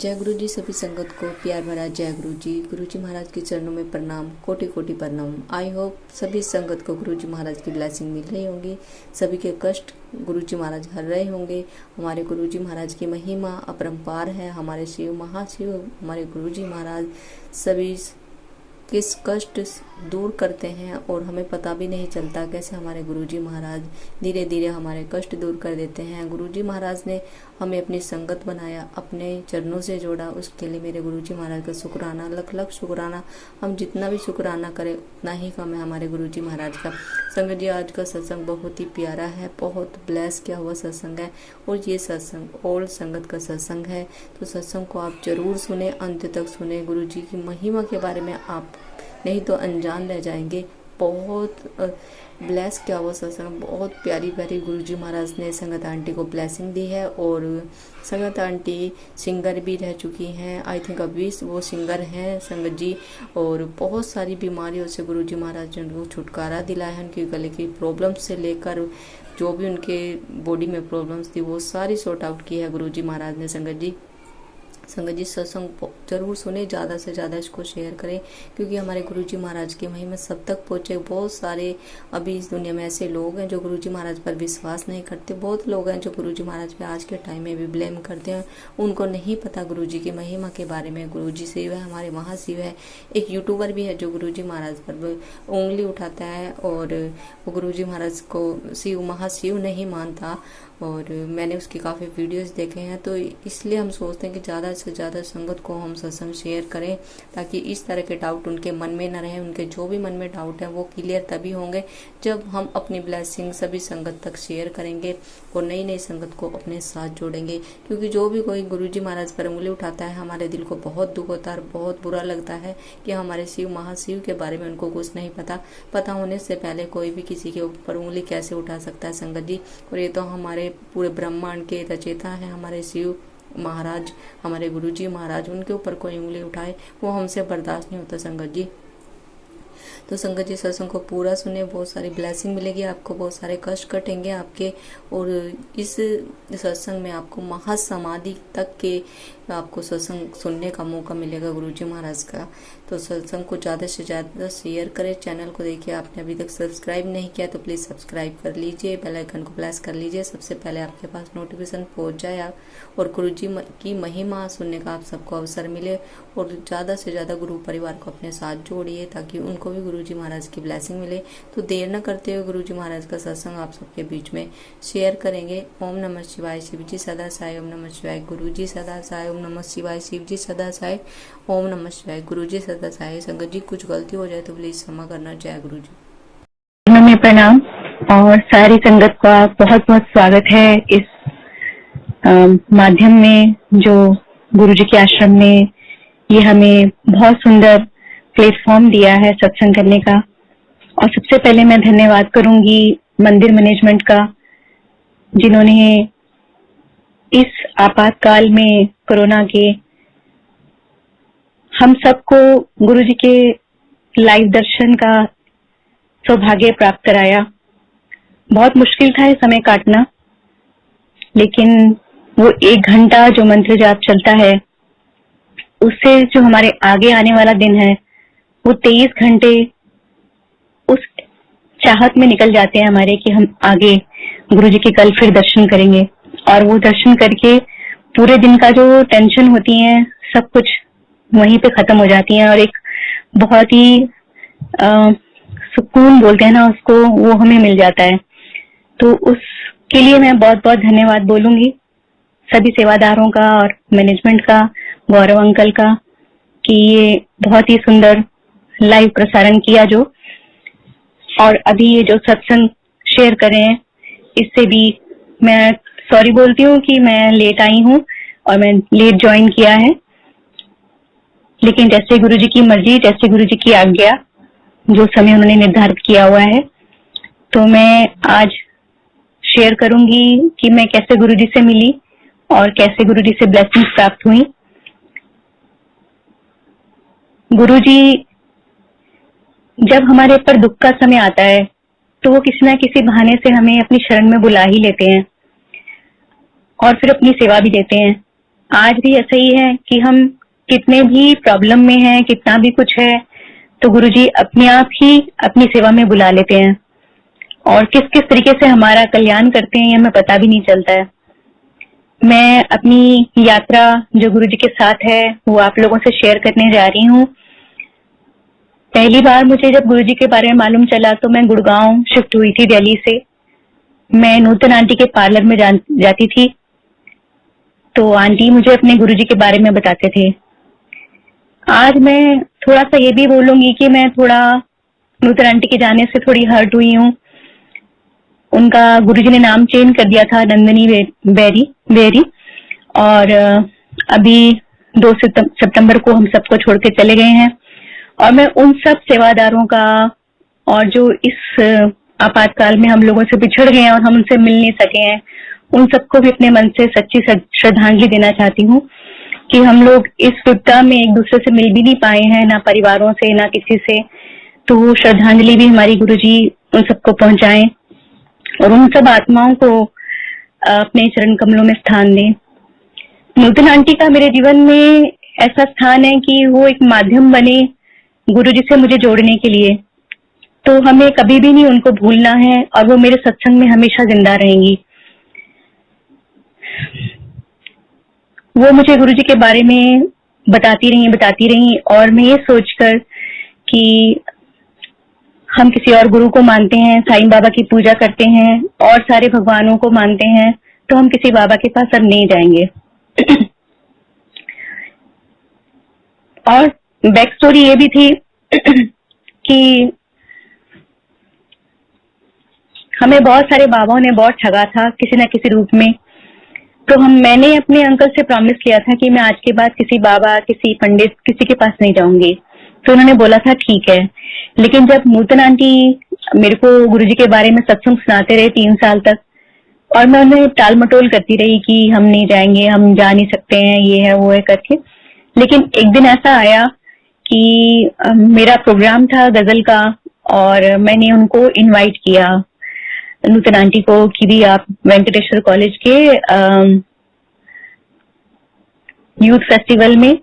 जय गुरु जी। सभी संगत को प्यार भरा जय गुरु जी महाराज के चरणों में प्रणाम, कोटि कोटि प्रणाम। आई होप सभी संगत को गुरु जी महाराज की ब्लेसिंग मिल रही होंगी, सभी के कष्ट गुरु जी महाराज हर रहे होंगे। हमारे गुरु जी महाराज की महिमा अपरंपार है। हमारे शिव महाशिव हमारे गुरु जी महाराज सभी किस कष्ट दूर करते हैं और हमें पता भी नहीं चलता कैसे हमारे गुरुजी महाराज धीरे धीरे हमारे कष्ट दूर कर देते हैं। गुरुजी महाराज ने हमें अपनी संगत बनाया, अपने चरणों से जोड़ा, उसके लिए मेरे गुरुजी महाराज का शुक्राना, लख लख शुक्राना। हम जितना भी शुक्राना करें उतना ही कम है हमारे गुरुजी महाराज का। संगत जी, आज का सत्संग बहुत ही प्यारा है, बहुत ब्लेस किया हुआ सत्संग है और ये सत्संग ओल्ड संगत का सत्संग है। तो सत्संग को आप जरूर सुने, अंत तक सुने। गुरु जी की महिमा के बारे में आप नहीं तो अनजान रह जाएंगे। बहुत ब्लेस किया हुआ सत्संग, बहुत प्यारी प्यारी गुरु जी महाराज ने संगत आंटी को ब्लेसिंग दी है। और संगत आंटी सिंगर भी रह चुकी हैं, आई थिंक अभी वो सिंगर हैं संगत जी। और बहुत सारी बीमारियों से गुरु जी महाराज ने उनको छुटकारा दिलाया है। उनकी गले की प्रॉब्लम से लेकर जो भी उनके बॉडी में प्रॉब्लम्स थी वो सारी सॉर्ट आउट की है गुरु जी महाराज ने। संगत जी सत्संग जरूर सुने, ज़्यादा से ज़्यादा इसको शेयर करें क्योंकि हमारे गुरुजी महाराज की महिमा सब तक पहुँचे। बहुत सारे अभी इस दुनिया में ऐसे लोग हैं जो गुरुजी महाराज पर विश्वास नहीं करते। बहुत लोग हैं जो गुरुजी महाराज पे आज के टाइम में भी ब्लेम करते हैं। उनको नहीं पता गुरुजी की महिमा के बारे में। गुरुजी शिव है, हमारे महाशिव है। एक यूट्यूबर भी है जो गुरुजी महाराज पर उंगली उठाता है और वो गुरुजी महाराज को शिव महाशिव नहीं मानता। और मैंने उसके काफ़ी वीडियोस देखे हैं। तो इसलिए हम सोचते हैं कि ज़्यादा से ज़्यादा संगत को हम सत्संग शेयर करें ताकि इस तरह के डाउट उनके मन में न रहे। उनके जो भी मन में डाउट है वो क्लियर तभी होंगे जब हम अपनी ब्लेसिंग सभी संगत तक शेयर करेंगे और नई नई संगत को अपने साथ जोड़ेंगे। क्योंकि जो भी कोई गुरुजी महाराज पर उंगली उठाता है हमारे दिल को बहुत दुख होता है, बहुत बुरा लगता है कि हमारे शिव महाशिव के बारे में उनको कुछ नहीं पता होने से पहले कोई भी किसी के ऊपर उंगली कैसे उठा सकता है संगत जी। और ये तो हमारे पूरे ब्रह्मांड के रचयिता है हमारे शिव महाराज, हमारे गुरुजी महाराज। उनके ऊपर कोई उंगली उठाए वो हमसे बर्दाश्त नहीं होता संगत जी। तो संगत जी सत्संग को पूरा सुने, बहुत सारी ब्लेसिंग मिलेगी आपको, बहुत सारे कष्ट कटेंगे आपके। और इस सत्संग में आपको महासमाधि तक के आपको सत्संग सुनने का मौका मिलेगा गुरुजी महाराज का। तो सत्संग को ज़्यादा से ज़्यादा शेयर करें। चैनल को देखिए, आपने अभी तक सब्सक्राइब नहीं किया तो प्लीज़ सब्सक्राइब कर लीजिए, बेल आइकन को प्रेस कर लीजिए, सबसे पहले आपके पास नोटिफिकेशन पहुंच जाए और गुरुजी की महिमा सुनने का आप सबको अवसर मिले। और ज़्यादा से ज़्यादा गुरु परिवार को अपने साथ जोड़िए ताकि उनको भी गुरुजी महाराज की ब्लेसिंग मिले। तो देर न करते हुए गुरुजी महाराज का सत्संग आप सबके बीच में शेयर करेंगे। ओम नमः शिवाय, शिव जी सदा साई। ओम नमः शिवाय, गुरु जी सदा साई। ओम नमः शिवाय, शिव जी सदा साई। ओम नमः शिवाय, गुरु जी सदा साई। संगत जी कुछ गलती हो जाए तो प्लीज क्षमा करना। जय गुरु जी। में प्रणाम और सारी संगत का बहुत बहुत स्वागत है इस माध्यम में जो गुरुजी के आश्रम ने ये हमें बहुत सुंदर प्लेटफॉर्म दिया है सत्संग करने का। और सबसे पहले मैं धन्यवाद करूंगी मंदिर मैनेजमेंट का, जिन्होंने इस आपातकाल में कोरोना के हम सबको गुरुजी के लाइव दर्शन का सौभाग्य प्राप्त कराया। बहुत मुश्किल था ये समय काटना, लेकिन वो 1 घंटा जो मंत्र जाप चलता है उससे जो हमारे आगे आने वाला दिन है वो 23 घंटे उस चाहत में निकल जाते हैं हमारे कि हम आगे गुरुजी के कल फिर दर्शन करेंगे। और वो दर्शन करके पूरे दिन का जो टेंशन होती है सब कुछ वहीं पे खत्म हो जाती है और एक बहुत ही सुकून बोलते हैं ना उसको, वो हमें मिल जाता है। तो उसके लिए मैं बहुत बहुत धन्यवाद बोलूंगी सभी सेवादारों का और मैनेजमेंट का, गौरव अंकल का, कि ये बहुत ही सुंदर लाइव प्रसारण किया जो। और अभी ये जो सत्संग शेयर कर रहे हैं इससे भी मैं सॉरी बोलती हूँ कि मैं लेट आई हूँ और मैं लेट ज्वाइन किया है, लेकिन जैसे गुरुजी की मर्जी, जैसे गुरुजी की आज्ञा, जो समय उन्होंने निर्धारित किया हुआ है, तो मैं आज शेयर करूंगी कि मैं कैसे गुरुजी से मिली और कैसे गुरुजी से ब्लेसिंग्स प्राप्त हुई। गुरुजी जब हमारे ऊपर दुख का समय आता है तो वो किसी ना किसी बहाने से हमें अपनी शरण में बुला ही लेते हैं और फिर अपनी सेवा भी देते हैं। आज भी ऐसा ही है कि हम कितने भी प्रॉब्लम में हैं, कितना भी कुछ है, तो गुरुजी अपने आप ही अपनी सेवा में बुला लेते हैं और किस किस तरीके से हमारा कल्याण करते हैं ये हमें पता भी नहीं चलता है। मैं अपनी यात्रा जो गुरुजी के साथ है वो आप लोगों से शेयर करने जा रही हूँ। पहली बार मुझे जब गुरुजी के बारे में मालूम चला तो मैं गुड़गांव शिफ्ट हुई थी दिल्ली से। मैं नूतन आंटी के पार्लर में जाती थी, तो आंटी मुझे अपने गुरुजी के बारे में बताते थे। आज मैं थोड़ा सा ये भी बोलूंगी कि मैं थोड़ा नूतन आंटी के जाने से थोड़ी हर्ट हुई हूँ। उनका गुरुजी ने नाम चेंज कर दिया था नंदिनी बेरी और अभी 2 सितंबर को हम सबको छोड़ के चले गए हैं। और मैं उन सब सेवादारों का और जो इस आपातकाल में हम लोगों से बिछड़ गए हैं और हम उनसे मिल नहीं सके हैं, उन सबको भी अपने मन से सच्ची श्रद्धांजलि देना चाहती हूँ कि हम लोग इस विपदा में एक दूसरे से मिल भी नहीं पाए हैं, ना परिवारों से ना किसी से। तो श्रद्धांजलि भी हमारी गुरुजी उन सबको पहुंचाएं और उन सब आत्माओं को अपने चरण कमलों में स्थान दें। नूतन आंटी का मेरे जीवन में ऐसा स्थान है कि वो एक माध्यम बने गुरुजी से मुझे जोड़ने के लिए। तो हमें कभी भी नहीं उनको भूलना है और वो मेरे सत्संग में हमेशा जिंदा रहेंगी। वो मुझे गुरुजी के बारे में बताती रही और मैं ये सोचकर कि हम किसी और गुरु को मानते हैं, साईं बाबा की पूजा करते हैं और सारे भगवानों को मानते हैं, तो हम किसी बाबा के पास अब नहीं जाएंगे। और बैक स्टोरी ये भी थी कि हमें बहुत सारे बाबाओं ने बहुत ठगा था किसी न किसी रूप में। तो मैंने अपने अंकल से प्रॉमिस किया था कि मैं आज के बाद किसी बाबा, किसी पंडित, किसी के पास नहीं जाऊंगी। तो उन्होंने बोला था ठीक है। लेकिन जब नूतन आंटी मेरे को गुरुजी के बारे में सत्संग सुनाते रहे 3 साल तक और मैं उन्हें टाल मटोल करती रही कि हम नहीं जाएंगे, हम जा नहीं सकते हैं, ये है वो है करके। लेकिन एक दिन ऐसा आया कि मेरा प्रोग्राम था गजल का और मैंने उनको इनवाइट किया, नूतन आंटी को, कि भी आप वेंकटेश्वर कॉलेज के यूथ फेस्टिवल में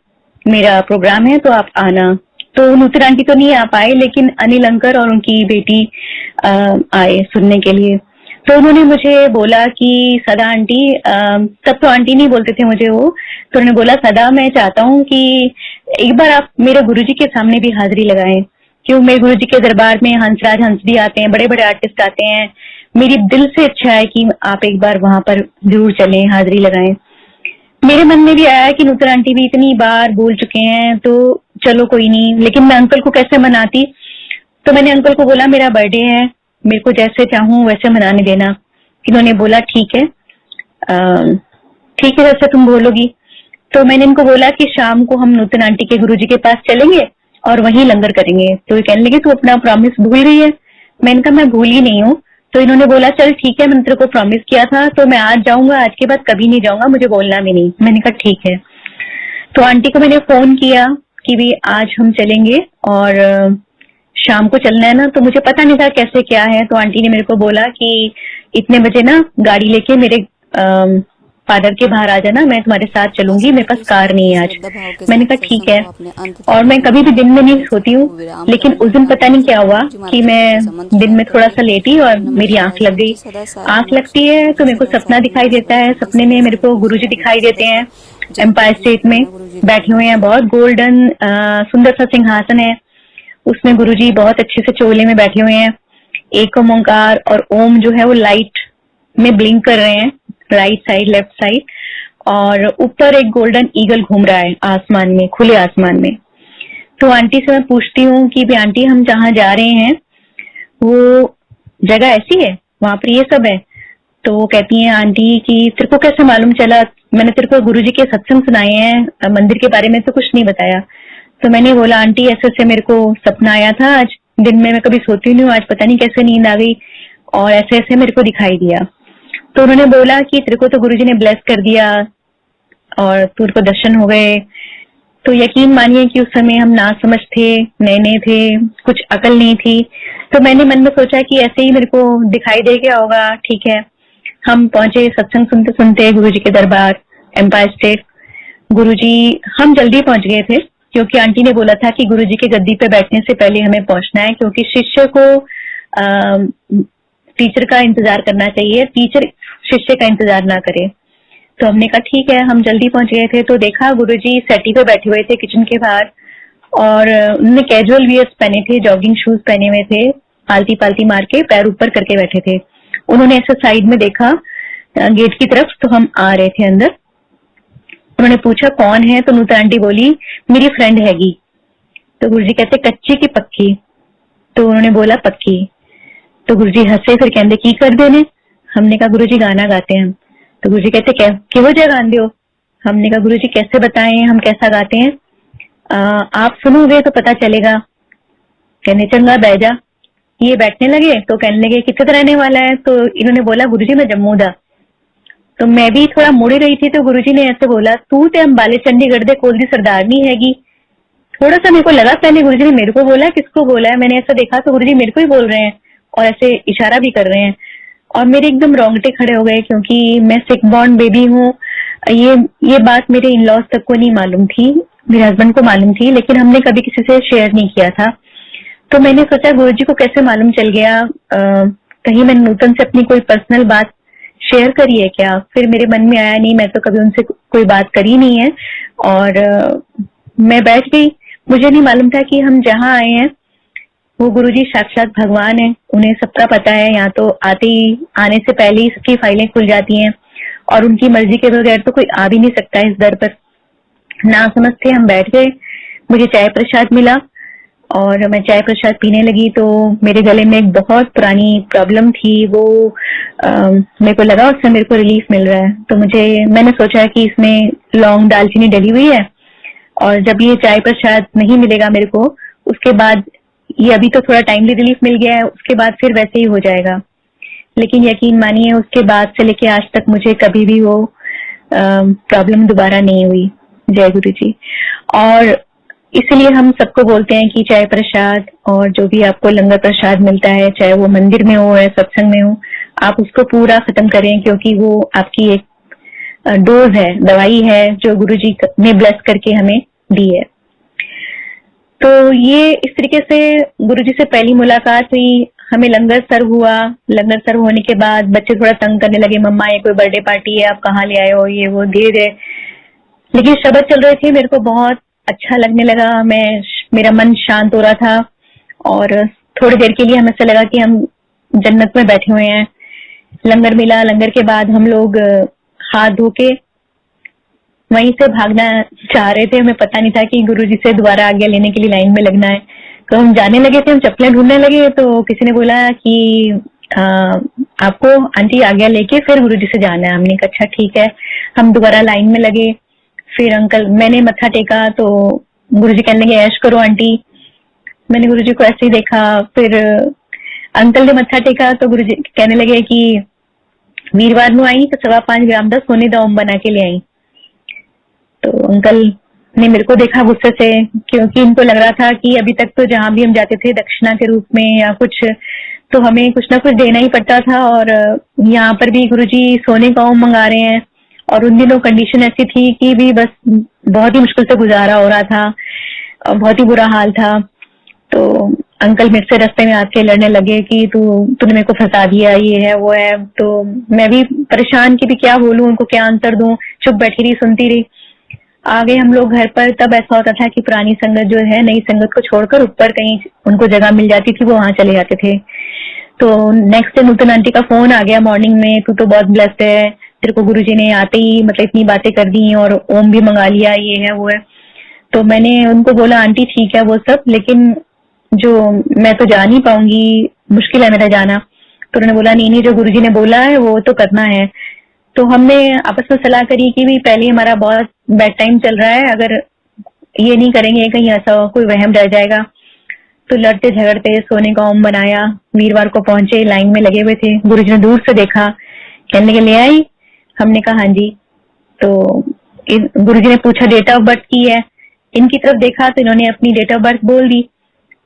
मेरा प्रोग्राम है तो आप आना। तो नूतन आंटी तो नहीं आ पाए, लेकिन अनिल अंकल और उनकी बेटी आए सुनने के लिए। तो उन्होंने मुझे बोला कि सदा आंटी, तब तो आंटी नहीं बोलते थे मुझे वो, तो उन्होंने बोला सदा मैं चाहता हूँ कि एक बार आप मेरे गुरुजी के सामने भी हाजिरी लगाएं। क्यों, मेरे गुरुजी के दरबार में हंसराज हंस भी आते हैं, बड़े बड़े आर्टिस्ट आते हैं। मेरी दिल से इच्छा है कि आप एक बार वहां पर जरूर चलें, हाजिरी लगाएं। मेरे मन में भी आया कि नूतन आंटी भी इतनी बार बोल चुके हैं तो चलो कोई नहीं, लेकिन मैं अंकल को कैसे मनाती। तो मैंने अंकल को बोला मेरा बर्थडे है, मेरे को जैसे चाहूं वैसे मनाने देना। इन्होंने बोला ठीक है जैसे तुम बोलोगी। तो मैंने इनको बोला कि शाम को हम नूतन आंटी के गुरुजी के पास चलेंगे और वहीं लंगर करेंगे। तो ये कहने लगे तू अपना प्रॉमिस भूल गई है। मैंने कहा मैं भूली नहीं हूँ। तो इन्होंने बोला चल ठीक है, मैंने तेरे को प्रॉमिस किया था तो मैं आज जाऊंगा, आज के बाद कभी नहीं जाऊंगा, मुझे बोलना भी नहीं। मैंने कहा ठीक है। तो आंटी को मैंने फोन किया कि भी आज हम चलेंगे और शाम को चलना है ना। तो मुझे पता नहीं था कैसे क्या है। तो आंटी ने मेरे को बोला कि इतने बजे ना गाड़ी लेके मेरे फादर के बाहर आ जाना, मैं तुम्हारे साथ चलूंगी, मेरे पास कार नहीं है आज। मैंने कहा ठीक है। और मैं कभी भी दिन में नहीं सोती हूँ, लेकिन उस दिन पता नहीं क्या हुआ कि मैं दिन में थोड़ा सा लेटी और मेरी आंख लग गई। आंख लगती है तो मेरे को सपना दिखाई देता है। सपने में मेरे को गुरुजी दिखाई देते हैं, एम्पायर स्टेट में बैठे हुए हैं, बहुत गोल्डन सुंदर सा सिंहासन है, उसमें गुरुजी बहुत अच्छे से चोले में बैठे हुए हैं। एक ओंकार और ओम जो है वो लाइट में ब्लिंक कर रहे हैं, राइट साइड लेफ्ट साइड। और ऊपर एक गोल्डन ईगल घूम रहा है आसमान में, खुले आसमान में। तो आंटी से मैं पूछती हूँ कि भी आंटी हम जहाँ जा रहे हैं वो जगह ऐसी है, वहां पर ये सब है। तो वो कहती हैं आंटी कि तेरे को कैसे मालूम चला, मैंने तेरे को गुरुजी के सत्संग सुनाए हैं, मंदिर के बारे में तो कुछ नहीं बताया। तो मैंने बोला आंटी ऐसे ऐसे मेरे को सपना आया था, आज दिन में मैं कभी सोती नहीं हूँ, आज पता नहीं कैसे नींद आ गई और ऐसे ऐसे मेरे को दिखाई दिया। तो उन्होंने बोला कि तेरे को तो गुरुजी ने ब्लेस कर दिया और तेरे को दर्शन हो गए। तो यकीन मानिए कि उस समय हम ना समझ थे, नए थे, कुछ अकल नहीं थी। तो मैंने मन में सोचा कि ऐसे ही मेरे को दिखाई दे गया होगा, ठीक है। हम पहुंचे सत्संग सुनते सुनते गुरुजी के दरबार एम्पायर स्टेट। गुरुजी, हम जल्दी पहुंच गए थे क्योंकि आंटी ने बोला था कि गुरुजी के गद्दी पे बैठने से पहले हमें पहुंचना है, क्योंकि शिष्य को टीचर का इंतजार करना चाहिए, टीचर शिष्य का इंतजार ना करे। तो हमने कहा ठीक है, हम जल्दी पहुंच गए थे। तो देखा गुरुजी सेटी पे बैठे हुए थे किचन के बाहर, और उन्होंने कैजुअल वियर्स पहने थे, जॉगिंग शूज पहने हुए थे, आलती पालती मार के पैर ऊपर करके बैठे थे। उन्होंने ऐसे साइड में देखा गेट की तरफ, तो हम आ रहे थे अंदर। उन्होंने पूछा कौन है, तो नूतन आंटी बोली मेरी फ्रेंड हैगी। तो गुरुजी कहते कच्ची की पक्की? तो उन्होंने बोला पक्की। तो गुरुजी हंसे, फिर कहते की कर देने। हमने कहा गुरुजी गाना गाते हैं। तो गुरुजी कहते क्या किहो जगह गांदे हो? हमने कहा गुरुजी कैसे बताएं हम कैसा गाते हैं, आप सुनोगे तो पता चलेगा। कहने चंगा बैजा। ये बैठने लगे तो कहने लगे कितने रहने वाला है? तो इन्होंने बोला गुरुजी मैं जम्मू दा। तो मैं भी थोड़ा मुड़ी रही थी, तो गुरुजी ने ऐसे बोला तू ते अंबाले चंडीगढ़ दे कोल दी सरदारनी हैगी। थोड़ा सा मेरे को लगा, पहले गुरुजी ने मेरे को बोला किसको बोला है, मैंने ऐसा देखा तो गुरुजी मेरे को ही बोल रहे हैं और ऐसे इशारा भी कर रहे हैं, और मेरे एकदम रोंगटे खड़े हो गए क्योंकि मैं सिक बॉर्न बेबी हूँ। ये बात मेरे इन लॉज तक को नहीं मालूम थी, मेरे हस्बैंड को मालूम थी, लेकिन हमने कभी किसी से शेयर नहीं किया था। तो मैंने सोचा गुरुजी को कैसे मालूम चल गया, कहीं मैंने नूतन से अपनी कोई पर्सनल बात शेयर करी है क्या? फिर मेरे मन में आया नहीं, मैं तो कभी उनसे कोई बात करी नहीं है, और मैं बैठ गई। मुझे नहीं मालूम था कि हम जहाँ आए हैं वो गुरुजी साक्षात भगवान है, उन्हें सबका पता है। यहाँ तो आने से पहले ही सबकी फाइलें खुल जाती हैं, और उनकी मर्जी के बगैर तो कोई आ भी नहीं सकता इस दर पर। ना समझ थे हम बैठ गए, मुझे चाय प्रसाद मिला और मैं चाय प्रसाद पीने लगी। तो मेरे गले में एक बहुत पुरानी प्रॉब्लम थी, वो मेरे को लगा उससे मेरे को रिलीफ मिल रहा है। तो मैंने सोचा कि इसमें लौंग दालचीनी डली हुई है, और जब ये चाय प्रसाद नहीं मिलेगा मेरे को, उसके बाद ये अभी तो थोड़ा टाइमली रिलीफ मिल गया है, उसके बाद फिर वैसे ही हो जाएगा। लेकिन यकीन मानिए उसके बाद से लेके आज तक मुझे कभी भी वो प्रॉब्लम दोबारा नहीं हुई। जय गुरु जी। और इसलिए हम सबको बोलते हैं कि चाहे प्रसाद और जो भी आपको लंगर प्रसाद मिलता है, चाहे वो मंदिर में हो या सत्संग में हो, आप उसको पूरा खत्म करें, क्योंकि वो आपकी एक डोज है, दवाई है जो गुरुजी ने ब्लेस करके हमें दी है। तो ये इस तरीके से गुरुजी से पहली मुलाकात हुई। हमें लंगर सर्व हुआ। लंगर सर्व होने के बाद बच्चे थोड़ा तंग करने लगे, मम्मा ये कोई बर्थडे पार्टी है, आप कहाँ ले आए हो, ये वो धीरे। लेकिन शब्द चल रहे थे, मेरे को बहुत अच्छा लगने लगा, मेरा मन शांत हो रहा था, और थोड़ी देर के लिए हमें ऐसा लगा कि हम जन्नत में बैठे हुए हैं। लंगर मिला, लंगर के बाद हम लोग हाथ धो के वहीं से भागना चाह रहे थे। हमें पता नहीं था कि गुरुजी से दोबारा आज्ञा लेने के लिए लाइन में लगना है। तो हम जाने लगे थे, हम चप्पलें ढूंढने लगे, तो किसी ने बोला कि आपको आंटी आज्ञा लेके फिर गुरुजी से जाना है। हमने कहा अच्छा ठीक है। हम दोबारा लाइन में लगे। फिर मैंने मत्था टेका तो गुरुजी कहने लगे ऐश करो आंटी। मैंने गुरुजी को ऐसे ही देखा। फिर अंकल ने मत्था टेका तो गुरुजी कहने लगे कि वीरवार ਨੂੰ आई तो 5.25 ग्राम का सोने का ओम बना के ले आई। तो अंकल ने मेरे को देखा गुस्से से, क्योंकि इनको लग रहा था कि अभी तक तो जहां भी हम जाते थे दक्षिणा के रूप में या कुछ, तो हमें कुछ ना कुछ देना ही पड़ता था, और यहाँ पर भी गुरुजी सोने का ओम मंगा रहे हैं। और उन दिनों कंडीशन ऐसी थी कि भी बस बहुत ही मुश्किल से गुजारा हो रहा था, बहुत ही बुरा हाल था। तो अंकल मेरे से रास्ते में आके लड़ने लगे कि तूने मेरे को फंसा दिया, ये है वो है। तो मैं भी परेशान कि भी क्या बोलूं, उनको क्या आंसर दूं, चुप बैठी रही, सुनती रही। आगे हम लोग घर पर, तब ऐसा होता था कि पुरानी संगत जो है नई संगत को छोड़कर ऊपर कहीं उनको जगह मिल जाती थी, वो वहां चले जाते थे। तो नेक्स्ट डे नूतन आंटी का फोन आ गया मॉर्निंग में, तू तो बहुत ब्लेस्ड है, तेरे को गुरुजी ने आते ही मतलब इतनी बातें कर दी और ओम भी मंगा लिया, ये है वो है। तो मैंने उनको बोला आंटी ठीक है वो सब, लेकिन जो मैं तो जा नहीं पाऊंगी, मुश्किल है मेरा जाना। तो उन्होंने बोला नहीं जो गुरुजी ने बोला है वो तो करना है। तो हमने आपस में सलाह करी कि भी पहले हमारा बहुत बैड टाइम चल रहा है, अगर ये नहीं करेंगे कहीं ऐसा कोई वहम रह जाएगा। तो लड़ते झगड़ते सोने का ओम बनाया। वीरवार को पहुंचे, लाइन में लगे हुए थे। गुरुजी ने दूर से देखा, कहने के ले आई। हमने कहा हाँ जी। तो गुरुजी ने पूछा डेट ऑफ बर्थ की है, इनकी तरफ देखा तो इन्होंने अपनी डेट ऑफ बर्थ बोल दी।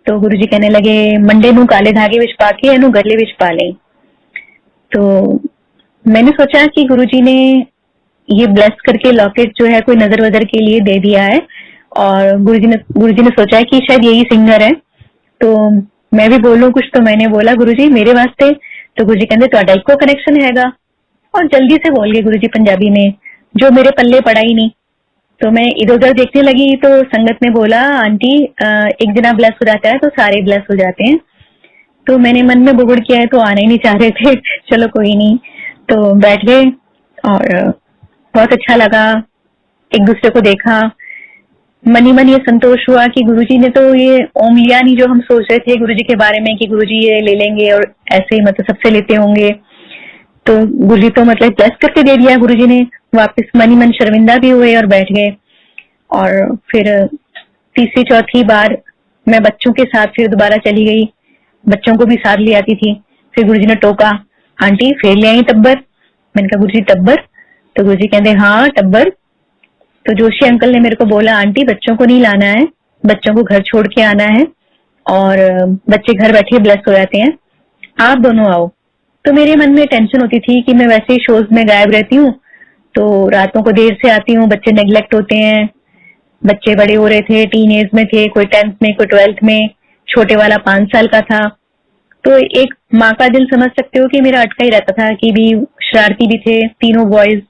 तो गुरुजी कहने लगे मंडे नू काले धागे विच पाके एनू गले विच पा ले। तो मैंने सोचा कि गुरुजी ने ये ब्लेस करके लॉकेट जो है कोई नजर वजर के लिए दे दिया है, और गुरुजी ने सोचा है कि शायद यही सिंगर है, तो मैं भी बोलूं कुछ। तो मैंने बोला गुरुजी मेरे वास्ते, तो गुरुजी कहते ਤੁਹਾਡਾ ਇੱਕੋ कनेक्शन हैगा, और जल्दी से बोल गए गुरुजी पंजाबी में, जो मेरे पल्ले पड़ा ही नहीं। तो मैं इधर उधर देखने लगी तो संगत ने बोला आंटी एक जना ब्लेस हो जाता है तो सारे ब्लेस हो जाते हैं। तो मैंने मन में बुगड़ किया है, तो आना ही नहीं चाह रहे थे। चलो कोई नहीं, तो बैठ गए और बहुत अच्छा लगा, एक दूसरे को देखा। मन ही मन ये संतोष हुआ कि गुरुजी ने तो ये ओम लिया नहीं जो हम सोच रहे थे गुरुजी के बारे में कि गुरुजी ये ले लेंगे और ऐसे ही मतलब सबसे लेते होंगे। तो गुरुजी तो मतलब ब्लेस करके दे दिया गुरुजी ने। वापस मन ही मन शर्मिंदा भी हुए और बैठ गए। और फिर तीसरी चौथी बार मैं बच्चों के साथ फिर दोबारा चली गई, बच्चों को भी साथ ले आती थी। फिर गुरुजी ने टोका, आंटी फिर ले आई टब्बर। मैंने कहा गुरुजी टब्बर? तो गुरुजी कहते हाँ टब्बर। तो जोशी अंकल ने मेरे को बोला आंटी बच्चों को नहीं लाना है, बच्चों को घर छोड़ के आना है, और बच्चे घर बैठे ब्लेस हो जाते हैं, आप दोनों आओ। तो मेरे मन में टेंशन होती थी कि मैं वैसे ही शोज में गायब रहती हूँ, तो रातों को देर से आती हूँ, बच्चे नेग्लेक्ट होते हैं। बच्चे बड़े हो रहे थे, टीन एज में थे, कोई 10th में कोई 12th में, छोटे वाला 5 साल का था। तो एक माँ का दिल समझ सकते हो कि मेरा अटका ही रहता था कि भी शरारती भी थे तीनों बॉयज।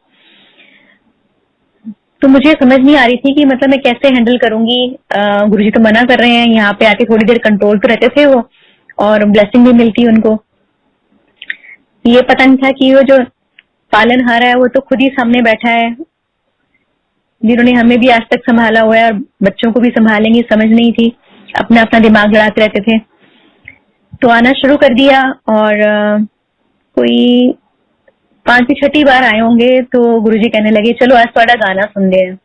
तो मुझे समझ नहीं आ रही थी कि मतलब मैं कैसे हैंडल करूंगी। गुरुजी तो मना कर रहे हैं, यहाँ पे आके थोड़ी देर कंट्रोल पे रहते थे वो, और ब्लेसिंग भी मिलती उनको। ये पता नहीं था कि वो जो पालनहारा है वो तो खुद ही सामने बैठा है, जिन्होंने हमें भी आज तक संभाला हुआ है और बच्चों को भी संभालेंगे, समझ नहीं थी, अपना अपना दिमाग लड़ाते रहते थे। तो आना शुरू कर दिया, और कोई 5वीं 6ठी बार आए होंगे तो गुरुजी कहने लगे चलो आज थोड़ा गाना सुनते हैं।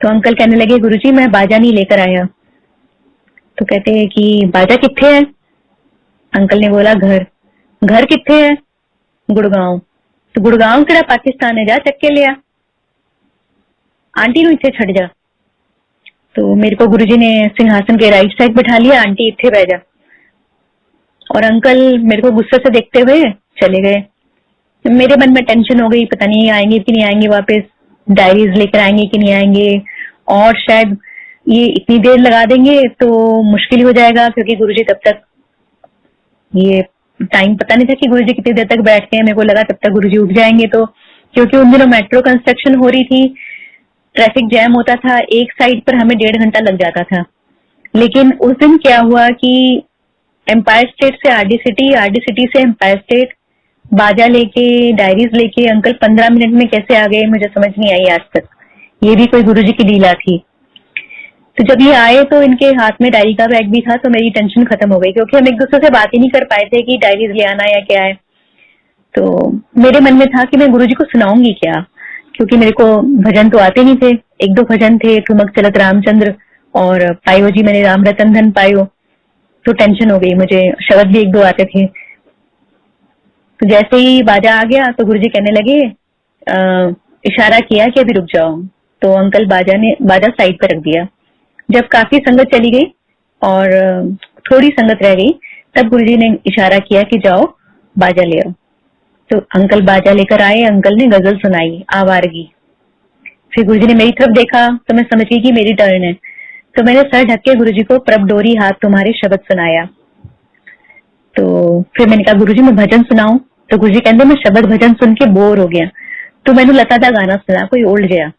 तो अंकल कहने लगे गुरुजी मैं बाजा नहीं लेकर आया। तो कहते हैं कि बाजा किथे है? अंकल ने बोला घर। घर किथे है? गुड़गांव। तो गुड़गांव केड़ा पाकिस्तान है, जा चक के लिया, आंटी नु इथे छड़ जा। तो मेरे को गुरुजी ने सिंहासन के राइट साइड बैठा लिया, आंटी इथे बैठ जा। और अंकल मेरे को गुस्से से देखते हुए चले गए। मेरे मन में टेंशन हो गई, पता नहीं आएंगे कि नहीं आएंगे वापस, डायरीज लेकर आएंगे कि नहीं आएंगे, और शायद ये इतनी देर लगा देंगे तो मुश्किल हो जाएगा, क्योंकि गुरुजी तब तक, ये टाइम पता नहीं था कि गुरुजी कितनी देर तक बैठते हैं। मेरे को लगा तब तक गुरुजी उठ जाएंगे। तो क्योंकि उन दिनों मेट्रो कंस्ट्रक्शन हो रही थी, ट्रैफिक जैम होता था, एक साइड पर हमें 1.5 घंटा लग जाता था। लेकिन उस दिन क्या हुआ कि एम्पायर स्टेट से आरडी सिटी, आरडी सिटी से एम्पायर स्टेट, बाजा लेके डायरीज लेके अंकल 15 मिनट में कैसे आ गए मुझे समझ नहीं आई आज तक। ये भी कोई गुरुजी की लीला थी। तो जब ये आए तो इनके हाथ में डायरी का बैग भी था, तो मेरी टेंशन खत्म हो गई, क्योंकि हम एक दूसरे से बात ही नहीं कर पाए थे कि डायरीज ले आना या क्या है। तो मेरे मन में था कि मैं गुरुजी को सुनाऊंगी क्या, क्योंकि मेरे को भजन तो आते नहीं थे। 1-2 भजन थे, ठुमक चलत रामचंद्र और पायो जी मैंने राम रतन धन पायो। तो टेंशन हो गई मुझे, शब्द भी 1-2 आते थे। तो जैसे ही बाजा आ गया तो गुरुजी कहने लगे, इशारा किया कि अभी रुक जाओ। तो अंकल बाजा साइड पर रख दिया। जब काफी संगत चली गई और थोड़ी संगत रह गई, तब गुरुजी ने इशारा किया कि जाओ बाजा ले आओ। तो अंकल बाजा लेकर आए, अंकल ने गजल सुनाई, आवारगी। फिर गुरुजी ने मेरी तरफ देखा तो मैं समझ गई कि मेरी टर्न है। तो मैंने सर ढक के गुरुजी को प्रभ डोरी हाथ तुम्हारे शब्द सुनाया। तो फिर मैंने कहा गुरुजी मैं भजन सुनाऊं? तो गुरुजी कहते मैं शब्द भजन सुन के बोर हो गया। तो मैंने लता दा गाना सुना, कोई ओल्ड गया।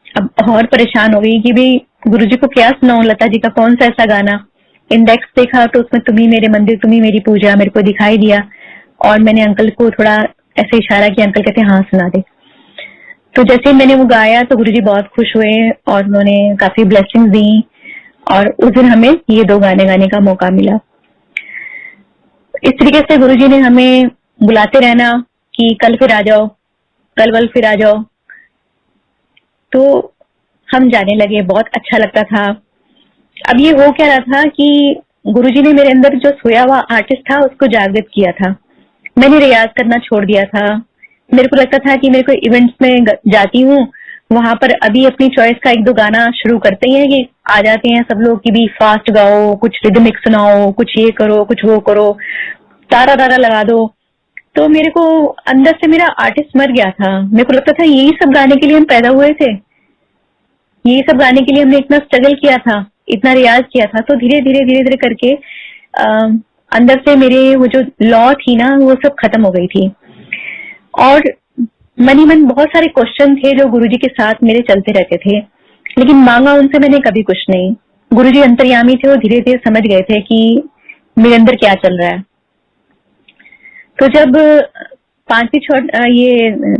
अब और परेशान हो गई कि भाई गुरुजी को क्या सुनाऊं, लता जी का कौन सा ऐसा गाना। इंडेक्स देखा तो उसमें तुम्ही मेरे मंदिर तुम्ही मेरी पूजा मेरे को दिखाई दिया, और मैंने अंकल को थोड़ा ऐसे इशारा किया। अंकल कहते हाँ सुना दे। तो जैसे ही मैंने वो गाया तो गुरुजी बहुत खुश हुए और उन्होंने काफी ब्लेसिंग्स दी, और उस दिन हमें ये 2 गाने गाने का मौका मिला। इस तरीके से गुरुजी ने हमें बुलाते रहना कि कल फिर आ जाओ, कल वल फिर आ जाओ। तो हम जाने लगे, बहुत अच्छा लगता था। अब ये हो क्या रहा था कि गुरुजी ने मेरे अंदर जो सोया हुआ आर्टिस्ट था उसको जागृत किया था। मैंने रियाज करना छोड़ दिया था। मेरे को लगता था कि मेरे को इवेंट्स में जाती हूँ, वहां पर अभी अपनी चॉइस का 1-2 गाना शुरू करते हैं कि आ जाते हैं सब लोग कि भी फास्ट गाओ, कुछ रिदमिक सुनाओ, कुछ ये करो, कुछ वो करो, तारा तारा लगा दो। तो मेरे को अंदर से मेरा आर्टिस्ट मर गया था। मेरे को लगता था यही सब गाने के लिए हम पैदा हुए थे, यही सब गाने के लिए हमने इतना स्ट्रगल किया था, इतना रियाज किया था। तो धीरे धीरे धीरे धीरे करके अंदर से मेरे वो जो लॉ थी ना, वो सब खत्म हो गई थी। और मनी मन बहुत सारे क्वेश्चन थे जो गुरुजी के साथ मेरे चलते रहते थे, लेकिन मांगा उनसे मैंने कभी कुछ नहीं। गुरुजी अंतर्यामी थे, वो धीरे धीरे समझ गए थे कि मेरे अंदर क्या चल रहा है। तो जब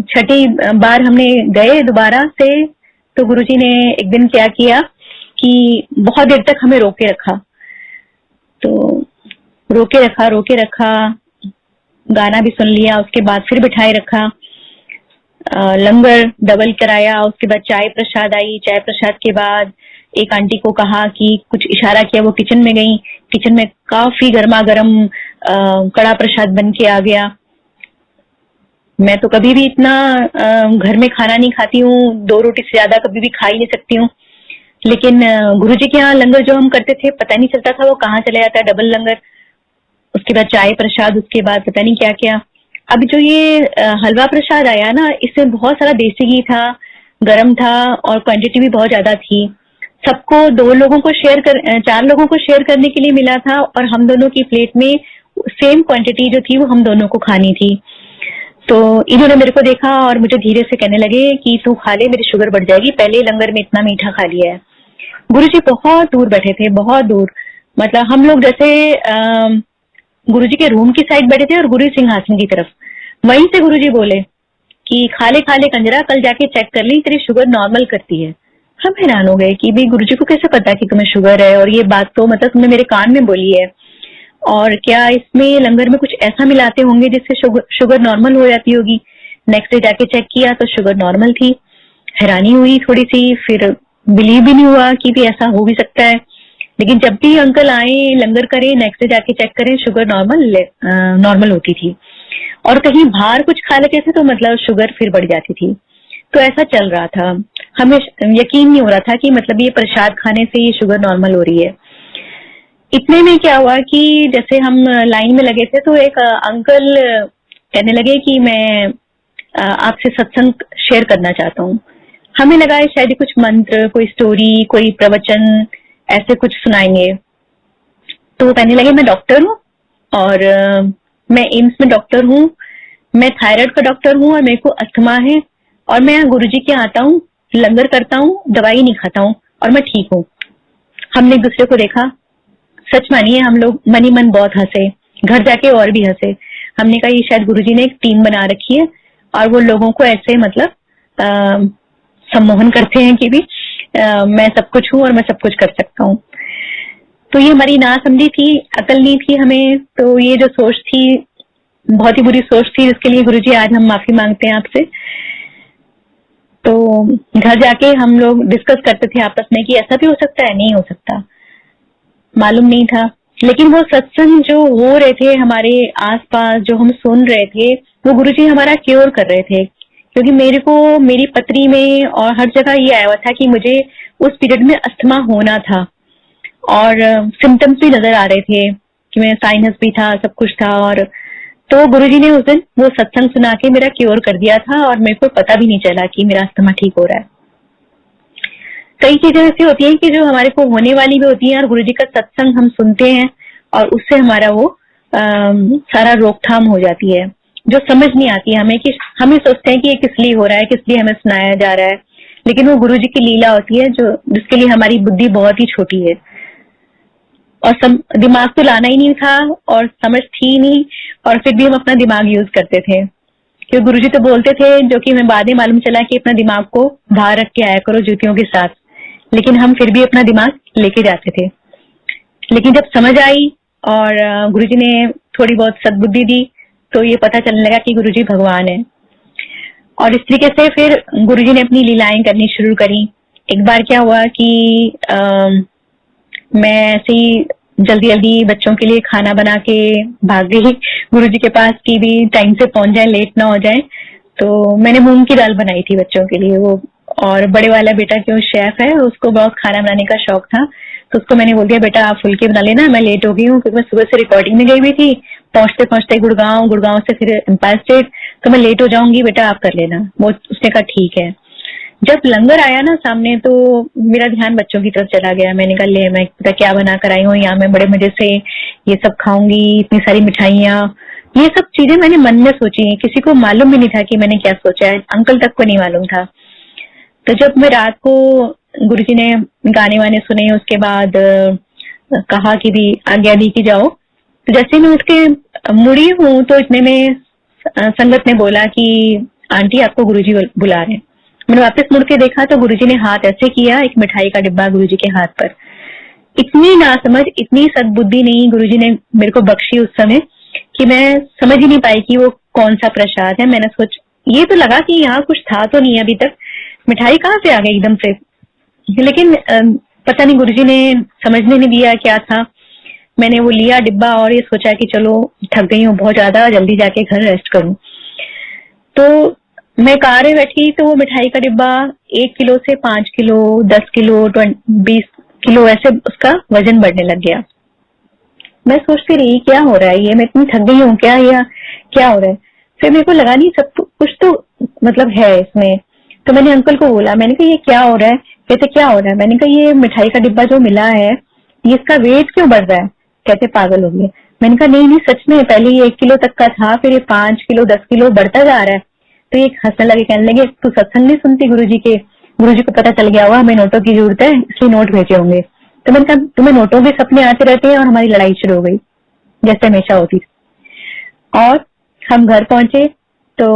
छठी बार हमने गए दोबारा से, तो गुरुजी ने एक दिन क्या किया कि बहुत देर तक हमें रोके रखा। तो रोके रखा, गाना भी सुन लिया, उसके बाद फिर बिठाए रखा, लंगर डबल कराया, उसके बाद चाय प्रसाद आई। चाय प्रसाद के बाद एक आंटी को कहा कि कुछ इशारा किया, वो किचन में गई। किचन में काफी गर्मा गर्म कड़ा प्रसाद बन के आ गया। मैं तो कभी भी इतना घर में खाना नहीं खाती हूँ, 2 रोटी से ज्यादा कभी भी खा ही नहीं सकती हूँ, लेकिन गुरुजी के यहाँ लंगर जो हम करते थे पता नहीं चलता था वो कहाँ चले जाता है, डबल लंगर, उसके बाद चाय प्रसाद, उसके बाद पता नहीं क्या क्या। अब जो ये हलवा प्रसाद आया ना, इसमें बहुत सारा देसी घी था, गरम था और क्वांटिटी भी बहुत ज्यादा थी। सबको 4 लोगों को शेयर करने के लिए मिला था, और हम दोनों की प्लेट में सेम क्वांटिटी जो थी वो हम दोनों को खानी थी। तो इन्होंने मेरे को देखा और मुझे धीरे से कहने लगे कि तू खा ले, मेरी शुगर बढ़ जाएगी, पहले लंगर में इतना मीठा खा लिया है। गुरुजी बहुत दूर बैठे थे, बहुत दूर, मतलब हम लोग जैसे गुरुजी के रूम की साइड बैठे थे और गुरु सिंहासन की तरफ। वहीं से गुरुजी बोले कि खा ले कंजरा, कल जाके चेक कर ली, तेरी शुगर नॉर्मल करती है। हम हैरान हो गए कि भाई गुरुजी को कैसे पता कि तुम्हें शुगर है, और ये बात तो मतलब तुमने मेरे कान में बोली है, और क्या इसमें लंगर में कुछ ऐसा मिलाते होंगे जिससे शुगर नॉर्मल हो जाती होगी। नेक्स्ट डे जाके चेक किया तो शुगर नॉर्मल थी। हैरानी हुई थोड़ी सी, फिर बिलीव भी नहीं हुआ कि भी ऐसा हो भी सकता है। लेकिन जब भी अंकल आए, लंगर करें, नेक्स्ट डे जाके चेक करें, शुगर नॉर्मल होती थी। और कहीं बाहर कुछ खा लेते थे तो मतलब शुगर फिर बढ़ जाती थी। तो ऐसा चल रहा था, हमें यकीन नहीं हो रहा था कि मतलब ये प्रसाद खाने से ये शुगर नॉर्मल हो रही है। इतने में क्या हुआ कि जैसे हम लाइन में लगे थे तो एक अंकल कहने लगे कि मैं आपसे सत्संग शेयर करना चाहता हूँ। हमें लगा है शायद कुछ मंत्र, कोई स्टोरी, कोई प्रवचन ऐसे कुछ सुनाएंगे। तो कहने लगे मैं डॉक्टर हूँ, और मैं एम्स में डॉक्टर हूँ, मैं थायराइड का डॉक्टर हूँ, और मेरे को अस्थमा है, और मैं गुरुजी के आता हूँ, लंगर करता हूँ, दवाई नहीं खाता हूँ, और मैं ठीक हूँ। हमने एक दूसरे को देखा, सच मानिए हम लोग मनी मन बहुत हंसे, घर जाके और भी हंसे। हमने कहा ये शायद गुरुजी ने एक टीम बना रखी है, और वो लोगों को ऐसे मतलब सम्मोहन करते हैं कि भी मैं सब कुछ हूँ और मैं सब कुछ कर सकता हूँ। तो ये हमारी ना समझी थी, अकल नहीं थी हमें। तो ये जो सोच थी, बहुत ही बुरी सोच थी, जिसके लिए गुरुजी आज हम माफी मांगते हैं आपसे। तो घर जाके हम लोग डिस्कस करते थे आपस में कि ऐसा भी हो सकता है, नहीं हो सकता, मालूम नहीं था। लेकिन वो सत्संग जो हो रहे थे हमारे आसपास, जो हम सुन रहे थे, वो गुरुजी हमारा क्योर कर रहे थे। क्योंकि मेरे को मेरी पत्री में और हर जगह ये आया हुआ था कि मुझे उस पीरियड में अस्थमा होना था, और सिम्टम्स भी नजर आ रहे थे कि मैं साइनस भी था, सब कुछ था। और तो गुरुजी ने उस दिन वो सत्संग सुना के मेरा क्योर कर दिया था, और मेरे को पता भी नहीं चला कि मेरा अस्थमा ठीक हो रहा है। कई चीजें ऐसी होती हैं कि जो हमारे को होने वाली भी होती हैं, और गुरुजी का सत्संग हम सुनते हैं और उससे हमारा वो सारा रोकथाम हो जाती है, जो समझ नहीं आती है हमें। कि हमें सोचते हैं कि ये किस लिए हो रहा है, किस लिए हमें सुनाया जा रहा है, लेकिन वो गुरुजी की लीला होती है जो जिसके लिए हमारी बुद्धि बहुत ही छोटी है, और दिमाग तो लाना ही नहीं था और समझ थी नहीं, और फिर भी हम अपना दिमाग यूज करते थे। क्योंकि गुरुजी तो बोलते थे, जो कि हमें बाद में मालूम चला कि अपना दिमाग को बाहर रख के आया करो जूतियों के साथ, लेकिन हम फिर भी अपना दिमाग लेके जाते थे। लेकिन जब समझ आई और गुरुजी ने थोड़ी बहुत सद्बुद्धि दी, तो ये पता चलने लगा कि गुरुजी भगवान है। और इस तरीके से फिर गुरुजी ने अपनी लीलाएं करनी शुरू करी। एक बार क्या हुआ कि मैं ऐसे ही जल्दी बच्चों के लिए खाना बना के भाग गई गुरुजी के पास कि भी टाइम से पहुंच जाए, लेट ना हो जाए। तो मैंने मूंग की दाल बनाई थी बच्चों के लिए, वो और बड़े वाला बेटा जो शेफ है उसको बहुत खाना बनाने का शौक था, तो उसको मैंने बोल दिया बेटा आप फुल्की बना लेना, मैं लेट हो गई हूँ क्योंकि मैं सुबह से रिकॉर्डिंग में गई हुई थी, पहुंचते पहुंचते गुड़गांव से फिर एम्पायर स्टेट, तो मैं लेट हो जाऊंगी, बेटा आप कर लेना। वो उसने कहा ठीक है। जब लंगर आया ना सामने तो मेरा ध्यान बच्चों की तरफ चला गया। मैंने कहा ले मैं पता क्या बना कर आई हूँ यहाँ, मैं बड़े मजे से ये सब खाऊंगी, इतनी सारी मिठाइयाँ, ये सब चीजें मैंने मन में सोची, किसी को मालूम भी नहीं था कि मैंने क्या सोचा है, अंकल तक को नहीं मालूम था। तो जब मैं रात को गुरुजी ने गाने वाने सुने, उसके बाद कहा कि भी आज्ञा दी कि जाओ, तो जैसे मैं उसके मुड़ी हूँ तो इतने में संगत ने बोला कि आंटी आपको गुरुजी बुला रहे हैं। मैंने वापस मुड़ के देखा तो गुरुजी ने हाथ ऐसे किया, एक मिठाई का डिब्बा गुरुजी के हाथ पर। इतनी नासमझ, इतनी सद्बुद्धि नहीं गुरुजी ने मेरे को बख्शी उस समय कि मैं समझ ही नहीं पाई कि वो कौन सा प्रसाद है। मैंने सोच ये तो लगा कि यहाँ कुछ था तो नहीं अभी तक, मिठाई कहाँ से आ गई एकदम से, लेकिन पता नहीं गुरुजी ने समझने नहीं दिया क्या था। मैंने वो लिया डिब्बा और ये सोचा कि चलो थक गई हूँ बहुत ज्यादा, जल्दी जाके घर रेस्ट करूं। तो मैं कार में बैठी तो वो मिठाई का डिब्बा 1 किलो से 5 किलो, 10 किलो, 20 किलो ऐसे उसका वजन बढ़ने लग गया। मैं सोचती रही क्या हो रहा है, ये मैं इतनी थक गई हूँ क्या, या क्या हो रहा है। फिर मेरे को लगा नहीं सब कुछ तो मतलब है इसमें। तो मैंने अंकल को बोला, मैंने कहा ये क्या हो रहा है। कहते क्या हो रहा है। मैंने कहा ये मिठाई का डिब्बा जो मिला है ये इसका वेट क्यों बढ़ रहा है। कहते पागल हो गए। मैंने कहा नहीं सच में, पहले ये 1 किलो तक का था, फिर ये 5 किलो 10 किलो बढ़ता जा रहा है। तो ये हंसने लगे, कहने लगे तू सत्संग नहीं सुनती गुरुजी के, गुरुजी को पता चल गया होगा हमें नोटों की जरूरत है इसलिए नोट भेजे होंगे। तो मैंने कहा तुम्हें नोटों के सपने आते रहते हैं और हमारी लड़ाई शुरू हो गई जैसे हमेशा होती थी। और हम घर पहुंचे तो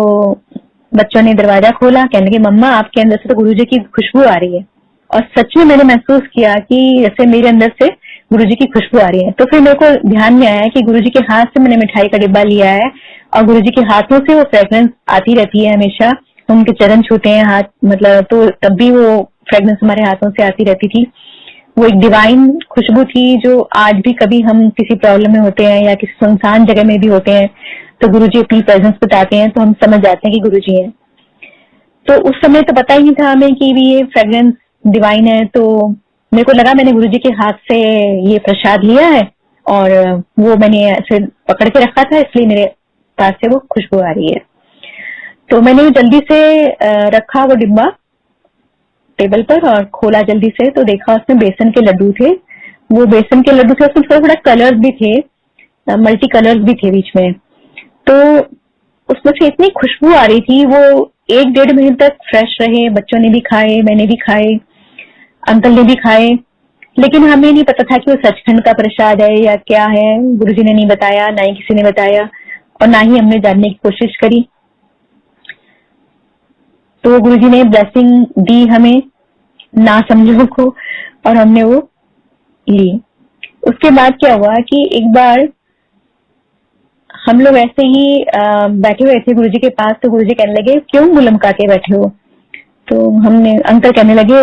बच्चों ने दरवाजा खोला, कहने लगे मम्मा आपके अंदर से तो गुरुजी की खुशबू आ रही है। और सच में मैंने महसूस किया कि जैसे मेरे अंदर से गुरुजी की खुशबू आ रही है। तो फिर मेरे को ध्यान में आया कि गुरुजी के हाथ से मैंने मिठाई का डिब्बा लिया है और गुरुजी के हाथों से वो फ्रेग्रेंस आती रहती है हमेशा, उनके चरण छूते हैं हाथ, मतलब तो तब भी वो फ्रेग्रेंस हमारे हाथों से आती रहती थी। वो एक डिवाइन खुशबू थी जो आज भी कभी हम किसी प्रॉब्लम में होते हैं या किसी सुनसान जगह में भी होते हैं तो गुरुजी अपनी प्रेजेंस बताते हैं तो हम समझ जाते हैं कि गुरुजी हैं। तो उस समय तो पता ही नहीं था हमें कि भी ये फ्रेग्रेंस डिवाइन है। तो मेरे को लगा मैंने गुरुजी के हाथ से ये प्रसाद लिया है और वो मैंने ऐसे पकड़ के रखा था इसलिए मेरे पास से वो खुशबू आ रही है। तो मैंने जल्दी से रखा वो डिब्बा टेबल पर और खोला जल्दी से, तो देखा उसमें बेसन के लड्डू थे। वो बेसन के लड्डू थे, उसमें थोड़ा थोड़ा कलर्स भी थे, मल्टी कलर्स भी थे बीच में। तो उसमें से इतनी खुशबू आ रही थी, वो 1-1.5 महीने तक फ्रेश रहे। बच्चों ने भी खाए, मैंने भी खाए, अंकल ने भी खाए, लेकिन हमें नहीं पता था कि वो सचखंड का प्रसाद है या क्या है। गुरुजी ने नहीं बताया, ना ही किसी ने बताया और ना ही हमने जानने की कोशिश करी। तो गुरुजी ने ब्लेसिंग दी हमें ना समझो को और हमने वो ली। उसके बाद क्या हुआ कि एक बार हम लोग ऐसे ही बैठे हुए थे गुरुजी के पास, तो गुरुजी कहने लगे क्यों मुंह लमका के बैठे हो। तो हमने अंकल कहने लगे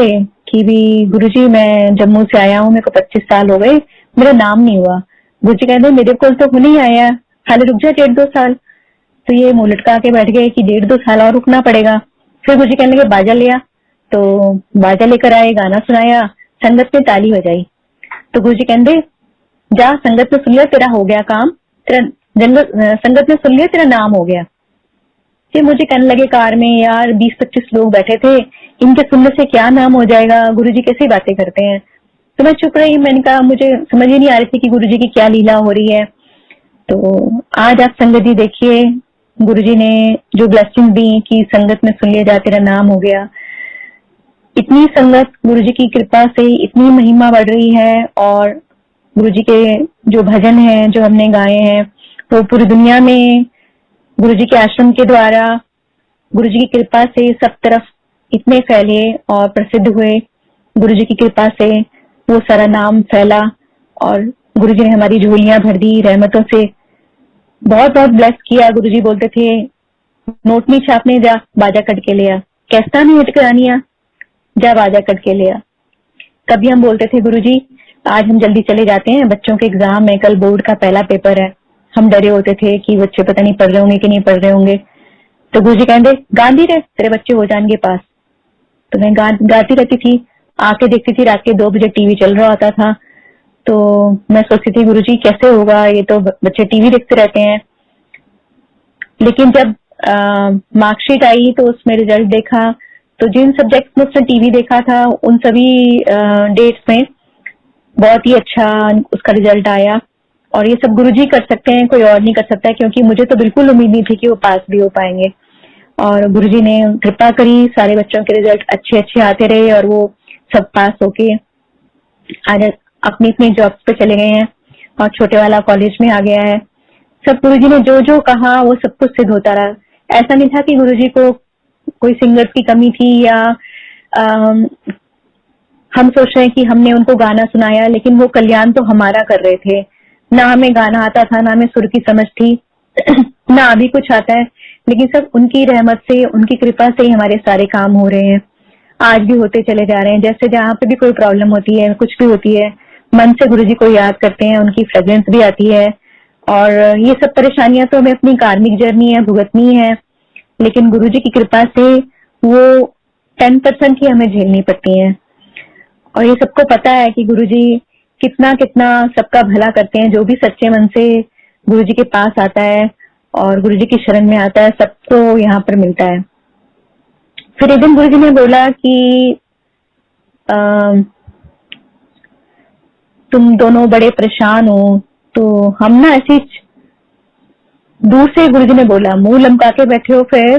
कि भी गुरुजी मैं जम्मू से आया हूँ, मेरे को 25 साल हो गए, मेरा नाम नहीं हुआ। गुरुजी कहते मेरे को तो हुने ही आया, खाली रुक जा 1.5-2 साल। तो ये मुंह लटका के बैठ गए कि 1.5-2 साल और रुकना पड़ेगा। फिर गुरुजी कहने लगे बाजा ले आ, तो बाजा लेकर आए, गाना सुनाया, संगत ने ताली बजाई। तो गुरुजी कहते जा संगत ने सुन लिया तेरा हो गया काम, तेरा संगत ने सुन लिया तेरा नाम हो गया। फिर मुझे कहने लगे कार में यार 20-25 लोग बैठे थे, इनके सुनने से क्या नाम हो जाएगा, गुरुजी कैसी बातें करते हैं। तो मैं चुप रही। मैंने कहा मुझे समझ ही नहीं आ रही थी कि गुरुजी की क्या लीला हो रही है। तो आज आप संगत जी देखिए, गुरुजी ने जो ब्लेसिंग दी कि संगत में सुन लिया जा तेरा नाम हो गया। इतनी संगत गुरुजी की कृपा से इतनी महिमा बढ़ रही है और गुरुजी के जो भजन हैं जो हमने गाए हैं वो पूरी दुनिया में गुरुजी के आश्रम के द्वारा गुरुजी की कृपा से सब तरफ इतने फैले और प्रसिद्ध हुए। गुरुजी की कृपा से वो सारा नाम फैला और गुरुजी ने हमारी झोलियां भर दी रहमतों से, बहुत बहुत ब्लेस किया। गुरुजी बोलते थे नोट नहीं छापने जा, बाजा कट के ले आ, कैसा नहीं हट करानिया, जा बाजा कट के ले आ। कभी हम बोलते थे गुरुजी आज हम जल्दी चले जाते हैं, बच्चों के एग्जाम है, कल बोर्ड का पहला पेपर है। हम डरे होते थे कि बच्चे पता नहीं पढ़ रहे होंगे कि नहीं पढ़ रहे होंगे। तो गुरुजी कहते गांधी रहे तेरे बच्चे हो जाएंगे पास। तो मैं गाती रहती थी आके देखती थी, रात के 2 बजे टीवी चल रहा होता था। तो मैं सोचती थी गुरुजी कैसे होगा, ये तो बच्चे टीवी देखते रहते हैं। लेकिन जब मार्कशीट आई तो उसमें रिजल्ट देखा, तो जिन सब्जेक्ट में उसने टीवी देखा था उन सभी डेट्स में बहुत ही अच्छा उसका रिजल्ट आया। और ये सब गुरुजी कर सकते हैं, कोई और नहीं कर सकता है, क्योंकि मुझे तो बिल्कुल उम्मीद नहीं थी कि वो पास भी हो पाएंगे। और गुरुजी ने कृपा करी, सारे बच्चों के रिजल्ट अच्छे अच्छे आते रहे और वो सब पास होके आज अपनी अपनी जॉब पे चले गए हैं और छोटे वाला कॉलेज में आ गया है। सब गुरुजी ने जो जो कहा वो सब कुछ सिद्ध होता रहा। ऐसा नहीं था कि गुरुजी को कोई सिंगर्स की कमी थी या हम सोच रहे हैं कि हमने उनको गाना सुनाया, लेकिन वो कल्याण तो हमारा कर रहे थे। ना हमें गाना आता था, ना हमें सुर की समझ थी ना अभी कुछ आता है, लेकिन सब उनकी रहमत से, उनकी कृपा से ही हमारे सारे काम हो रहे हैं। आज भी होते चले जा रहे हैं। जैसे जहाँ पे भी कोई प्रॉब्लम होती है, कुछ भी होती है, मन से गुरुजी को याद करते हैं, उनकी फ्रेग्रेंस भी आती है। और ये सब परेशानियां तो हमें अपनी कार्मिक जर्नी है, भुगतनी है, लेकिन गुरुजी की कृपा से वो 10% ही हमें झेलनी पड़ती हैं। और ये सबको पता है कि गुरुजी कितना कितना सबका भला करते हैं। जो भी सच्चे मन से गुरुजी के पास आता है और गुरुजी की शरण में आता है, सबको यहाँ पर मिलता है। फिर एक दिन गुरुजी ने बोला कि तुम दोनों बड़े परेशान हो, तो हम ना ऐसी दूर से गुरुजी ने बोला, मुंह लमका के बैठे हो फिर।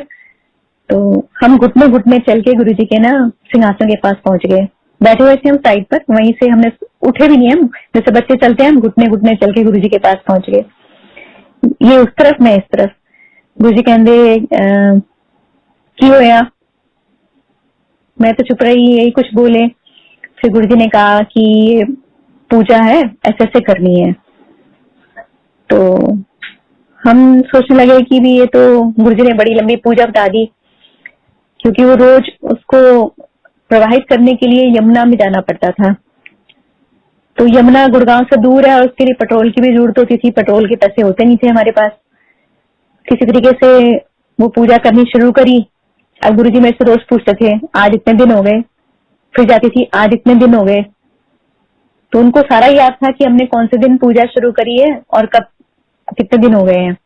तो हम घुटने घुटने चल के गुरुजी के ना सिंहासन के पास पहुंच गए। बैठे हुए थे हम साइड पर, वहीं से हमने उठे भी नहीं, हम जैसे बच्चे चलते हैं, हम घुटने घुटने चल के गुरुजी के पास पहुंच गए। ये उस तरफ, मैं इस तरफ। गुरुजी कहते की होया, मैं तो चुप रही, यही कुछ बोले। फिर गुरुजी ने कहा कि पूजा है, ऐसे ऐसे करनी है। तो हम सोचने लगे कि भी ये तो गुरुजी ने बड़ी लंबी पूजा बता दी, क्योंकि वो रोज उसको प्रवाहित करने के लिए यमुना में जाना पड़ता था। तो यमुना गुड़गांव से दूर है और उसके लिए पेट्रोल की भी जरूरत होती थी। पेट्रोल के पैसे होते नहीं थे हमारे पास। किसी तरीके से वो पूजा करनी शुरू करी। अब गुरुजी मेरे से रोज पूछते थे, आज इतने दिन हो गए। फिर जाती थी, आज इतने दिन हो गए। तो उनको सारा याद था कि हमने कौन से दिन पूजा शुरू करी है और कब, कितने दिन हो गए हैं।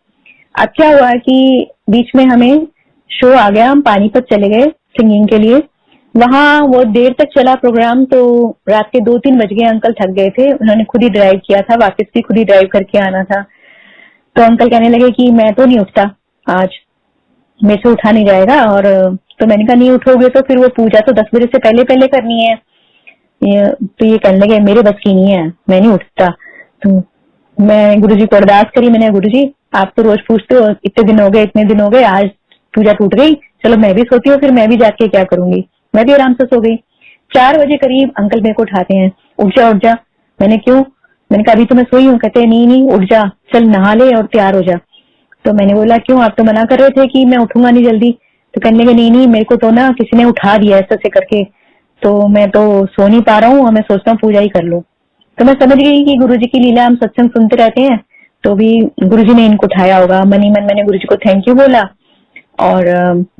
अब क्या हुआ कि बीच में हमें शो आ गया, हम पानीपत चले गए सिंगिंग के लिए। वहां वो देर तक चला प्रोग्राम, तो रात के 2-3 बज गए। अंकल थक गए थे, उन्होंने खुद ही ड्राइव किया था, वापस भी खुद ही ड्राइव करके आना था। तो अंकल कहने लगे कि मैं तो नहीं उठता, आज मेरे से उठा नहीं जाएगा। और तो मैंने कहा नहीं उठोगे तो फिर वो पूजा तो 10 बजे से पहले पहले करनी है। तो ये कहने लगे मेरे बस की नहीं है, मैं नहीं उठता। तो मैं गुरुजी को अरदास करी, मैंने गुरुजी आप तो रोज पूछते हो, इतने दिन हो गए, इतने दिन हो गए, आज पूजा टूट गई, चलो मैं भी सोती हूँ, फिर मैं भी जाके क्या करूंगी। मैं भी आराम से सो गई। 4 बजे करीब अंकल मेरे को उठाते हैं, उठ जा उठ जा। मैंने क्यों, मैंने कहा अभी तो मैं सोई हूँ। कहते हैं नहीं नहीं उठ जा, चल नहा ले और तैयार हो जा। तो मैंने बोला क्यों, आप तो मना कर रहे थे कि मैं उठूंगा नहीं जल्दी। तो कहने लगे नहीं नहीं मेरे को तो ना किसी ने उठा दिया ऐसे ऐसे करके, तो मैं तो सो नहीं पा रहा हूँ और मैं सोचता हूँ पूजा ही कर लूं। तो मैं समझ गई कि गुरुजी की लीला, हम सत्संग सुनते रहते हैं, तो भी गुरुजी ने इनको उठाया होगा। मन ही मन मैंने गुरुजी को थैंक यू बोला और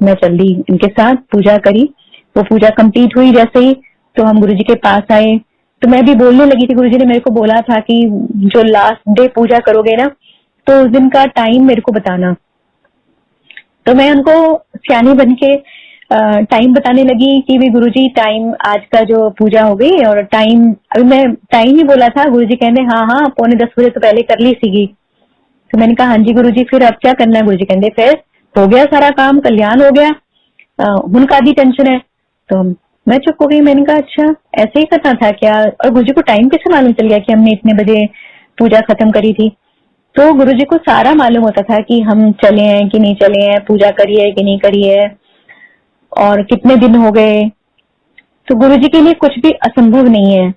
मैं चल दी इनके साथ, पूजा करी। वो पूजा कंप्लीट हुई जैसे ही, तो हम गुरुजी के पास आए। तो मैं भी बोलने लगी थी, गुरुजी ने मेरे को बोला था कि जो लास्ट डे पूजा करोगे ना, तो उस दिन का टाइम मेरे को बताना। तो मैं उनको सियानी बन के टाइम बताने लगी कि भी गुरुजी टाइम आज का जो पूजा हो गई और टाइम, अभी मैं टाइम ही बोला था। गुरुजी कहते हाँ हाँ 9:45 बजे तो पहले कर ली सीगी। तो मैंने कहा हाँ जी गुरुजी, फिर अब क्या करना है। गुरुजी कहते फिर हो गया सारा काम, कल्याण हो गया, उनका भी टेंशन है। तो मैं चुप हो गई। मैंने कहा अच्छा ऐसे ही करना था क्या। और गुरुजी को टाइम कैसे मालूम चल गया कि हमने इतने बजे पूजा खत्म करी थी। तो गुरुजी को सारा मालूम होता था कि हम चले हैं कि नहीं चले हैं, पूजा करी है कि नहीं करी है और कितने दिन हो गए। तो गुरुजी के लिए कुछ भी असंभव नहीं है,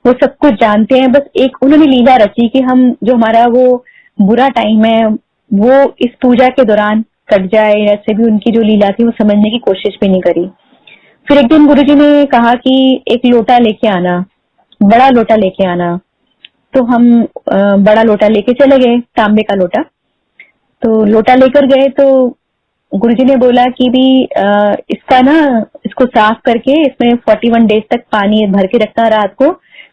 वो सब कुछ जानते हैं। बस एक उन्होंने लीला रची कि हम जो हमारा वो बुरा टाइम है वो इस पूजा के दौरान कट जाए। ऐसे भी उनकी जो लीला थी वो समझने की कोशिश भी नहीं करी। फिर एक दिन गुरुजी ने कहा कि एक लोटा लेके आना, बड़ा लोटा लेके आना। तो हम बड़ा लोटा लेके चले गए, तांबे का लोटा। तो लोटा लेकर गए तो गुरुजी ने बोला कि भी इसको साफ करके इसमें 41 डेज तक पानी भर के रखना रात को,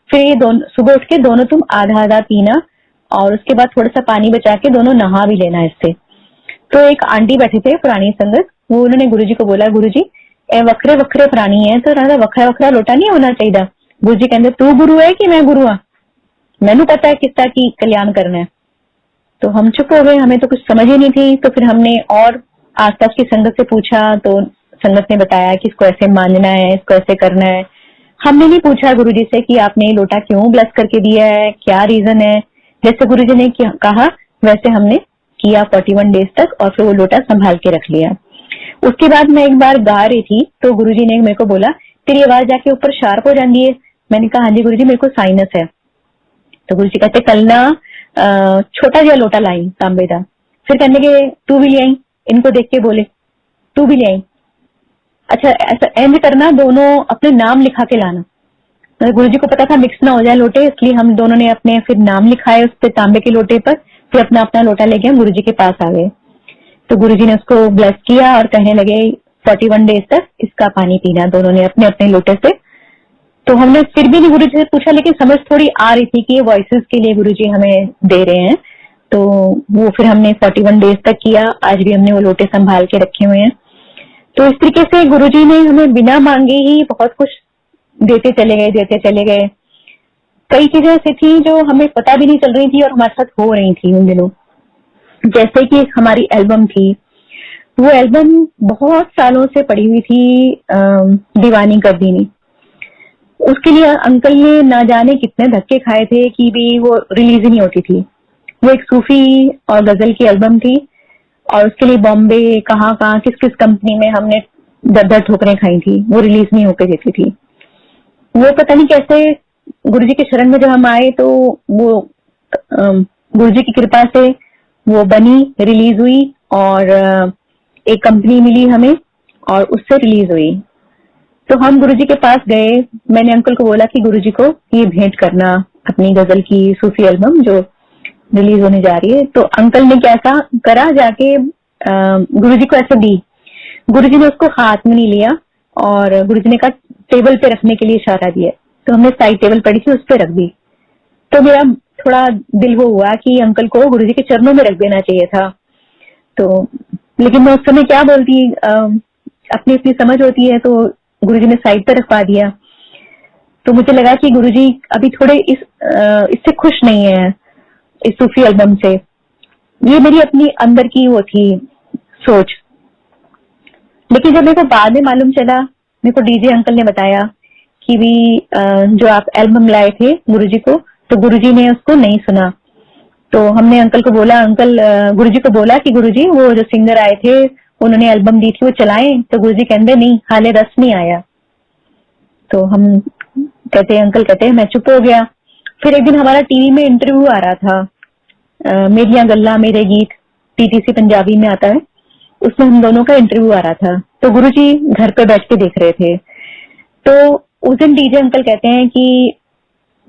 फिर ये दोनों सुबह उठ के दोनों तुम आधा आधा पीना, और उसके बाद थोड़ा सा पानी बचा के दोनों नहा भी लेना इससे। तो एक आंटी बैठे थे पुरानी संगत, वो उन्होंने गुरुजी को बोला, गुरुजी ए वखरे वखरे प्राणी है तो राधा वखरा वखरा लोटा नहीं होना चाहिए। गुरुजी कहते तू गुरु है कि मैं गुरु हाँ, मैनू पता है किस तरह की कल्याण करना है। तो हम चुप हो गए, हमें तो कुछ समझ ही नहीं थी। तो फिर हमने और आसपास की संगत से पूछा, तो संगत ने बताया कि इसको ऐसे मांझना है, इसको ऐसे करना है। हमने नहीं पूछा गुरुजी से कि आपने लोटा क्यों ब्लेस करके दिया है, क्या रीजन है। जैसे गुरुजी ने कहा वैसे हमने किया 41 डेज तक, और फिर वो लोटा संभाल के रख लिया। उसके बाद मैं एक बार गा रही थी तो गुरुजी ने मेरे को बोला, तेरी आवाज जाके ऊपर शार्प हो जाती है। मैंने कहा हाँ जी गुरुजी, मेरे को साइनस है। तो गुरुजी कहते कल ना छोटा जिहा लोटा लाई तांबे का। फिर कहने के तू भी ले आई, इनको देख के बोले तू भी ले आई। अच्छा ऐसा एंड करना, दोनों अपने नाम लिखा के लाना। तो गुरुजी को पता था मिक्स ना हो जाए लोटे, इसलिए हम दोनों ने अपने फिर नाम लिखाए उस पे तांबे के लोटे पर। फिर अपना अपना लोटा लेके हम गुरुजी के पास आ गए। तो गुरुजी ने उसको ब्लेस किया और कहने लगे 41 डेज तक इसका पानी पीना, दोनों ने अपने अपने लोटे से। तो हमने फिर भी नहीं गुरुजी से पूछा, लेकिन समझ थोड़ी आ रही थी कि ये वॉइसेस के लिए गुरुजी हमें दे रहे हैं। तो वो फिर हमने 41 डेज तक किया। आज भी हमने वो लोटे संभाल के रखे हुए हैं। तो इस तरीके से गुरुजी ने हमें बिना मांगे ही बहुत कुछ देते चले गए। कई चीजें ऐसी थी जो हमें पता भी नहीं चल रही थी और हमारे साथ हो रही थी उन दिनों। जैसे कि हमारी एल्बम थी, वो एल्बम बहुत सालों से पड़ी हुई थी, दीवानी कर दीनी। उसके लिए अंकल ने ना जाने कितने धक्के खाए थे कि भी वो रिलीज ही नहीं होती थी। वो एक सूफी और गजल की एल्बम थी, और उसके लिए बॉम्बे कहाँ किस किस कंपनी में हमने दर ठोकरें खाई थी, वो रिलीज नहीं होकर देती थी। वो पता नहीं कैसे गुरुजी के शरण में जब हम आए तो वो गुरुजी की कृपा से वो बनी, रिलीज हुई, और एक कंपनी मिली हमें और उससे रिलीज हुई। तो हम गुरुजी के पास गए। मैंने अंकल को बोला कि गुरुजी को ये भेंट करना अपनी गजल की सूफी एल्बम जो रिलीज होने जा रही है। तो अंकल ने कैसा करा, जाके गुरुजी को ऐसे दी। गुरुजी ने उसको हाथ में नहीं लिया और गुरुजी ने कहा टेबल पे रखने के लिए इशारा दिया। तो हमने साइड टेबल पड़ी थी उस पे रख दी। तो मेरा थोड़ा दिल वो हुआ कि अंकल को गुरुजी के चरणों में रख देना चाहिए था। तो लेकिन मैं उस समय क्या बोलती, अपनी अपनी समझ होती है, तो गुरुजी ने साइड पे रखवा दिया। तो मुझे लगा कि गुरुजी अभी थोड़े इससे खुश नहीं है, इस सूफी एल्बम से। ये मेरी अपनी अंदर की वो थी सोच। लेकिन जब मेरे को बाद में मालूम चला, मेरे को डीजे अंकल ने बताया कि भी जो आप एल्बम लाए थे गुरुजी को, तो गुरुजी ने उसको नहीं सुना। तो हमने अंकल को बोला, अंकल गुरुजी को बोला कि गुरुजी वो जो सिंगर आए थे उन्होंने एल्बम दी थी वो चलाएं। तो गुरुजी कहते नहीं, हाले रस नहीं आया। तो हम कहते अंकल कहते मैं चुप हो गया। फिर एक दिन हमारा टीवी में इंटरव्यू आ रहा था, मेरियां गल्ला मेरे गीत, टीटीसी पंजाबी में आता है, उसमें हम दोनों का इंटरव्यू आ रहा था। तो गुरुजी घर पे बैठ के देख रहे थे। तो उस दिन डीजे अंकल कहते हैं कि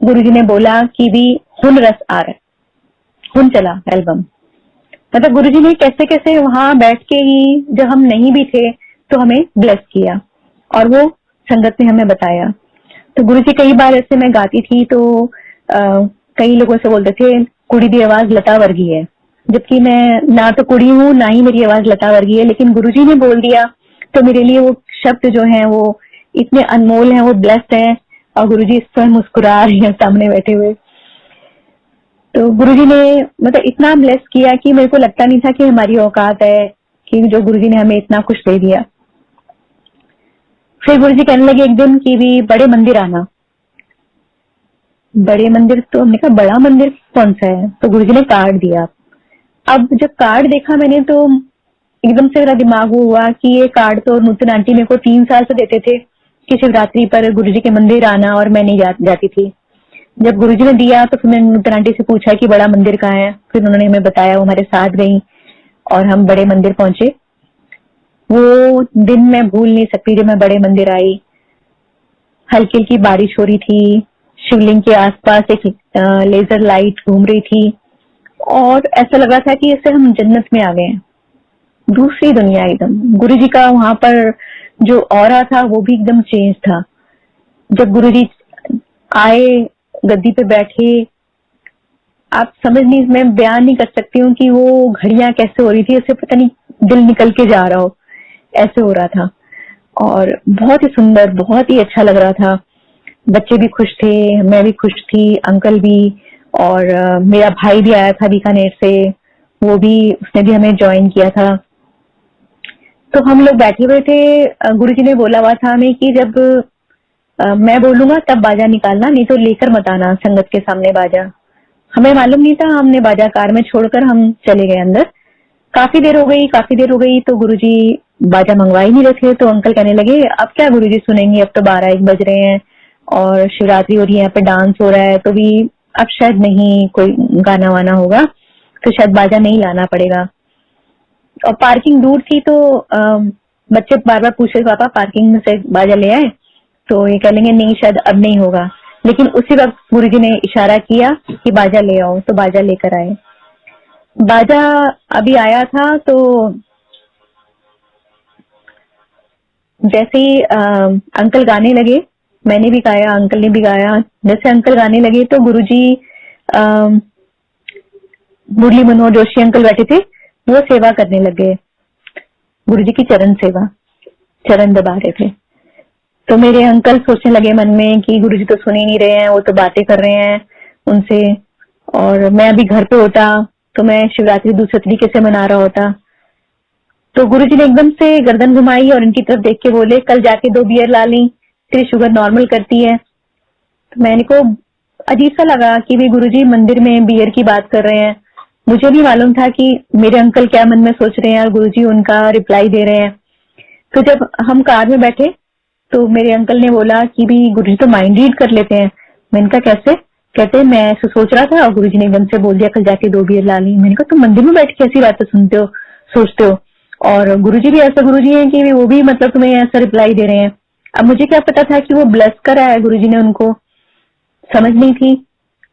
गुरुजी ने बोला कि भी हुन रस आ रहा है, हुन चला एल्बम। मतलब गुरुजी ने कैसे कैसे वहां बैठ के ही, जब हम नहीं भी थे तो हमें ब्लेस किया, और वो संगत ने हमें बताया। तो गुरुजी कई बार ऐसे मैं गाती थी तो कई लोगों से बोलते थे कुड़ी दी आवाज लता वर्गी है, जबकि मैं ना तो कुड़ी हूँ ना ही मेरी आवाज लता वर्गी है, लेकिन गुरुजी ने बोल दिया तो मेरे लिए वो शब्द जो है वो इतने अनमोल हैं, वो ब्लेस्ड हैं। और गुरुजी इस पर मुस्कुरा रहे हैं सामने बैठे हुए। तो गुरुजी ने मतलब इतना ब्लेस किया कि मेरे को लगता नहीं था कि हमारी औकात है कि जो गुरुजी ने हमें इतना कुछ दे दिया। फिर गुरुजी कहने लगे एक दिन कि भी बड़े मंदिर आना। बड़े मंदिर, तो हमने कहा बड़ा मंदिर कौन सा है? तो गुरुजी ने कार्ड दिया। अब जब कार्ड देखा मैंने तो एकदम से मेरा दिमाग हुआ कि ये कार्ड तो नूतन आंटी मेरे को 3 साल से देते थे कि शिवरात्रि पर गुरुजी के मंदिर आना, और मैं नहीं जाती थी। जब गुरुजी ने दिया तो फिर मैंने नूतन आंटी से पूछा कि बड़ा मंदिर कहाँ है। फिर उन्होंने हमें बताया, वो हमारे साथ गई और हम बड़े मंदिर पहुंचे। वो दिन मैं भूल नहीं सकती जब मैं बड़े मंदिर आई। हल्की हल्की बारिश हो रही थी, शिवलिंग के आसपास एक लेजर लाइट घूम रही थी, और ऐसा लग रहा था कि जैसे हम जन्नत में आ गए हैं। दूसरी दुनिया एकदम। गुरुजी का वहां पर जो ऑरा था वो भी एकदम चेंज था। जब गुरुजी आए, गद्दी पे बैठे, आप समझ नहीं, मैं बयान नहीं कर सकती हूँ कि वो घड़ियां कैसे हो रही थी, ऐसे पता नहीं दिल निकल के जा रहा हो, ऐसे हो रहा था। और बहुत ही सुंदर, बहुत ही अच्छा लग रहा था। बच्चे भी खुश थे, मैं भी खुश थी, अंकल भी, और मेरा भाई भी आया था बीकानेर से, वो भी, उसने भी हमें ज्वाइन किया था। तो हम लोग बैठे हुए थे। गुरुजी ने बोला हुआ था हमें कि जब मैं बोलूंगा तब बाजा निकालना, नहीं तो लेकर मत आना संगत के सामने बाजा। हमें मालूम नहीं था, हमने बाजा कार में छोड़कर हम चले गए अंदर। काफी देर हो गई तो गुरुजी बाजा मंगवा ही नहीं रहे थे। तो अंकल कहने लगे अब क्या गुरुजी सुनेंगे, अब तो 12-1 बज रहे हैं और शिवरात्रि हो रही है, यहाँ पे डांस हो रहा है, तो भी अब शायद नहीं कोई गाना वाना होगा, तो शायद बाजा नहीं लाना पड़ेगा। और पार्किंग दूर थी, तो बच्चे बार बार पूछे पापा पार्किंग में से बाजा ले आए, तो ये कह लेंगे नहीं शायद अब नहीं होगा। लेकिन उसी वक्त गुरुजी ने इशारा किया कि बाजा ले आओ, तो बाजा लेकर आए। बाजा अभी आया था, तो जैसे ही अंकल गाने लगे, मैंने भी गाया, अंकल ने भी गाया। जैसे अंकल गाने लगे तो गुरुजी, मुरली मनोहर जोशी अंकल बैठे थे, वो सेवा करने लगे, गुरुजी की चरण सेवा, चरण दबा रहे थे। तो मेरे अंकल सोचने लगे मन में कि गुरुजी तो सुन ही नहीं रहे हैं, वो तो बातें कर रहे हैं उनसे, और मैं अभी घर पे होता तो मैं शिवरात्रि दूसरे तरीके से मना रहा होता। तो गुरुजी ने एकदम से गर्दन घुमाई और इनकी तरफ देख के बोले कल जाके 2 बियर ला ली, तेरी शुगर नॉर्मल करती है। तो मैंने को अजीब सा लगा कि भी गुरुजी मंदिर में बियर की बात कर रहे हैं। मुझे भी मालूम था कि मेरे अंकल क्या मन में सोच रहे हैं और गुरुजी उनका रिप्लाई दे रहे हैं। तो जब हम कार में बैठे तो मेरे अंकल ने बोला कि भी गुरुजी तो माइंड रीड कर लेते हैं। मैंने कहा कैसे? कहते मैं ऐसे सोच रहा था और गुरुजी ने एकदम से बोल दिया कल जाके 2 बियर ला ली। मैंने कहा तुम मंदिर में बैठ के ऐसी बातें सुनते हो, सोचते हो, और गुरुजी भी ऐसा गुरुजी हैं कि वो भी मतलब तुम्हें ऐसा रिप्लाई दे रहे हैं। अब मुझे क्या पता था कि वो ब्लेस करा है गुरुजी ने उनको, समझ नहीं थी।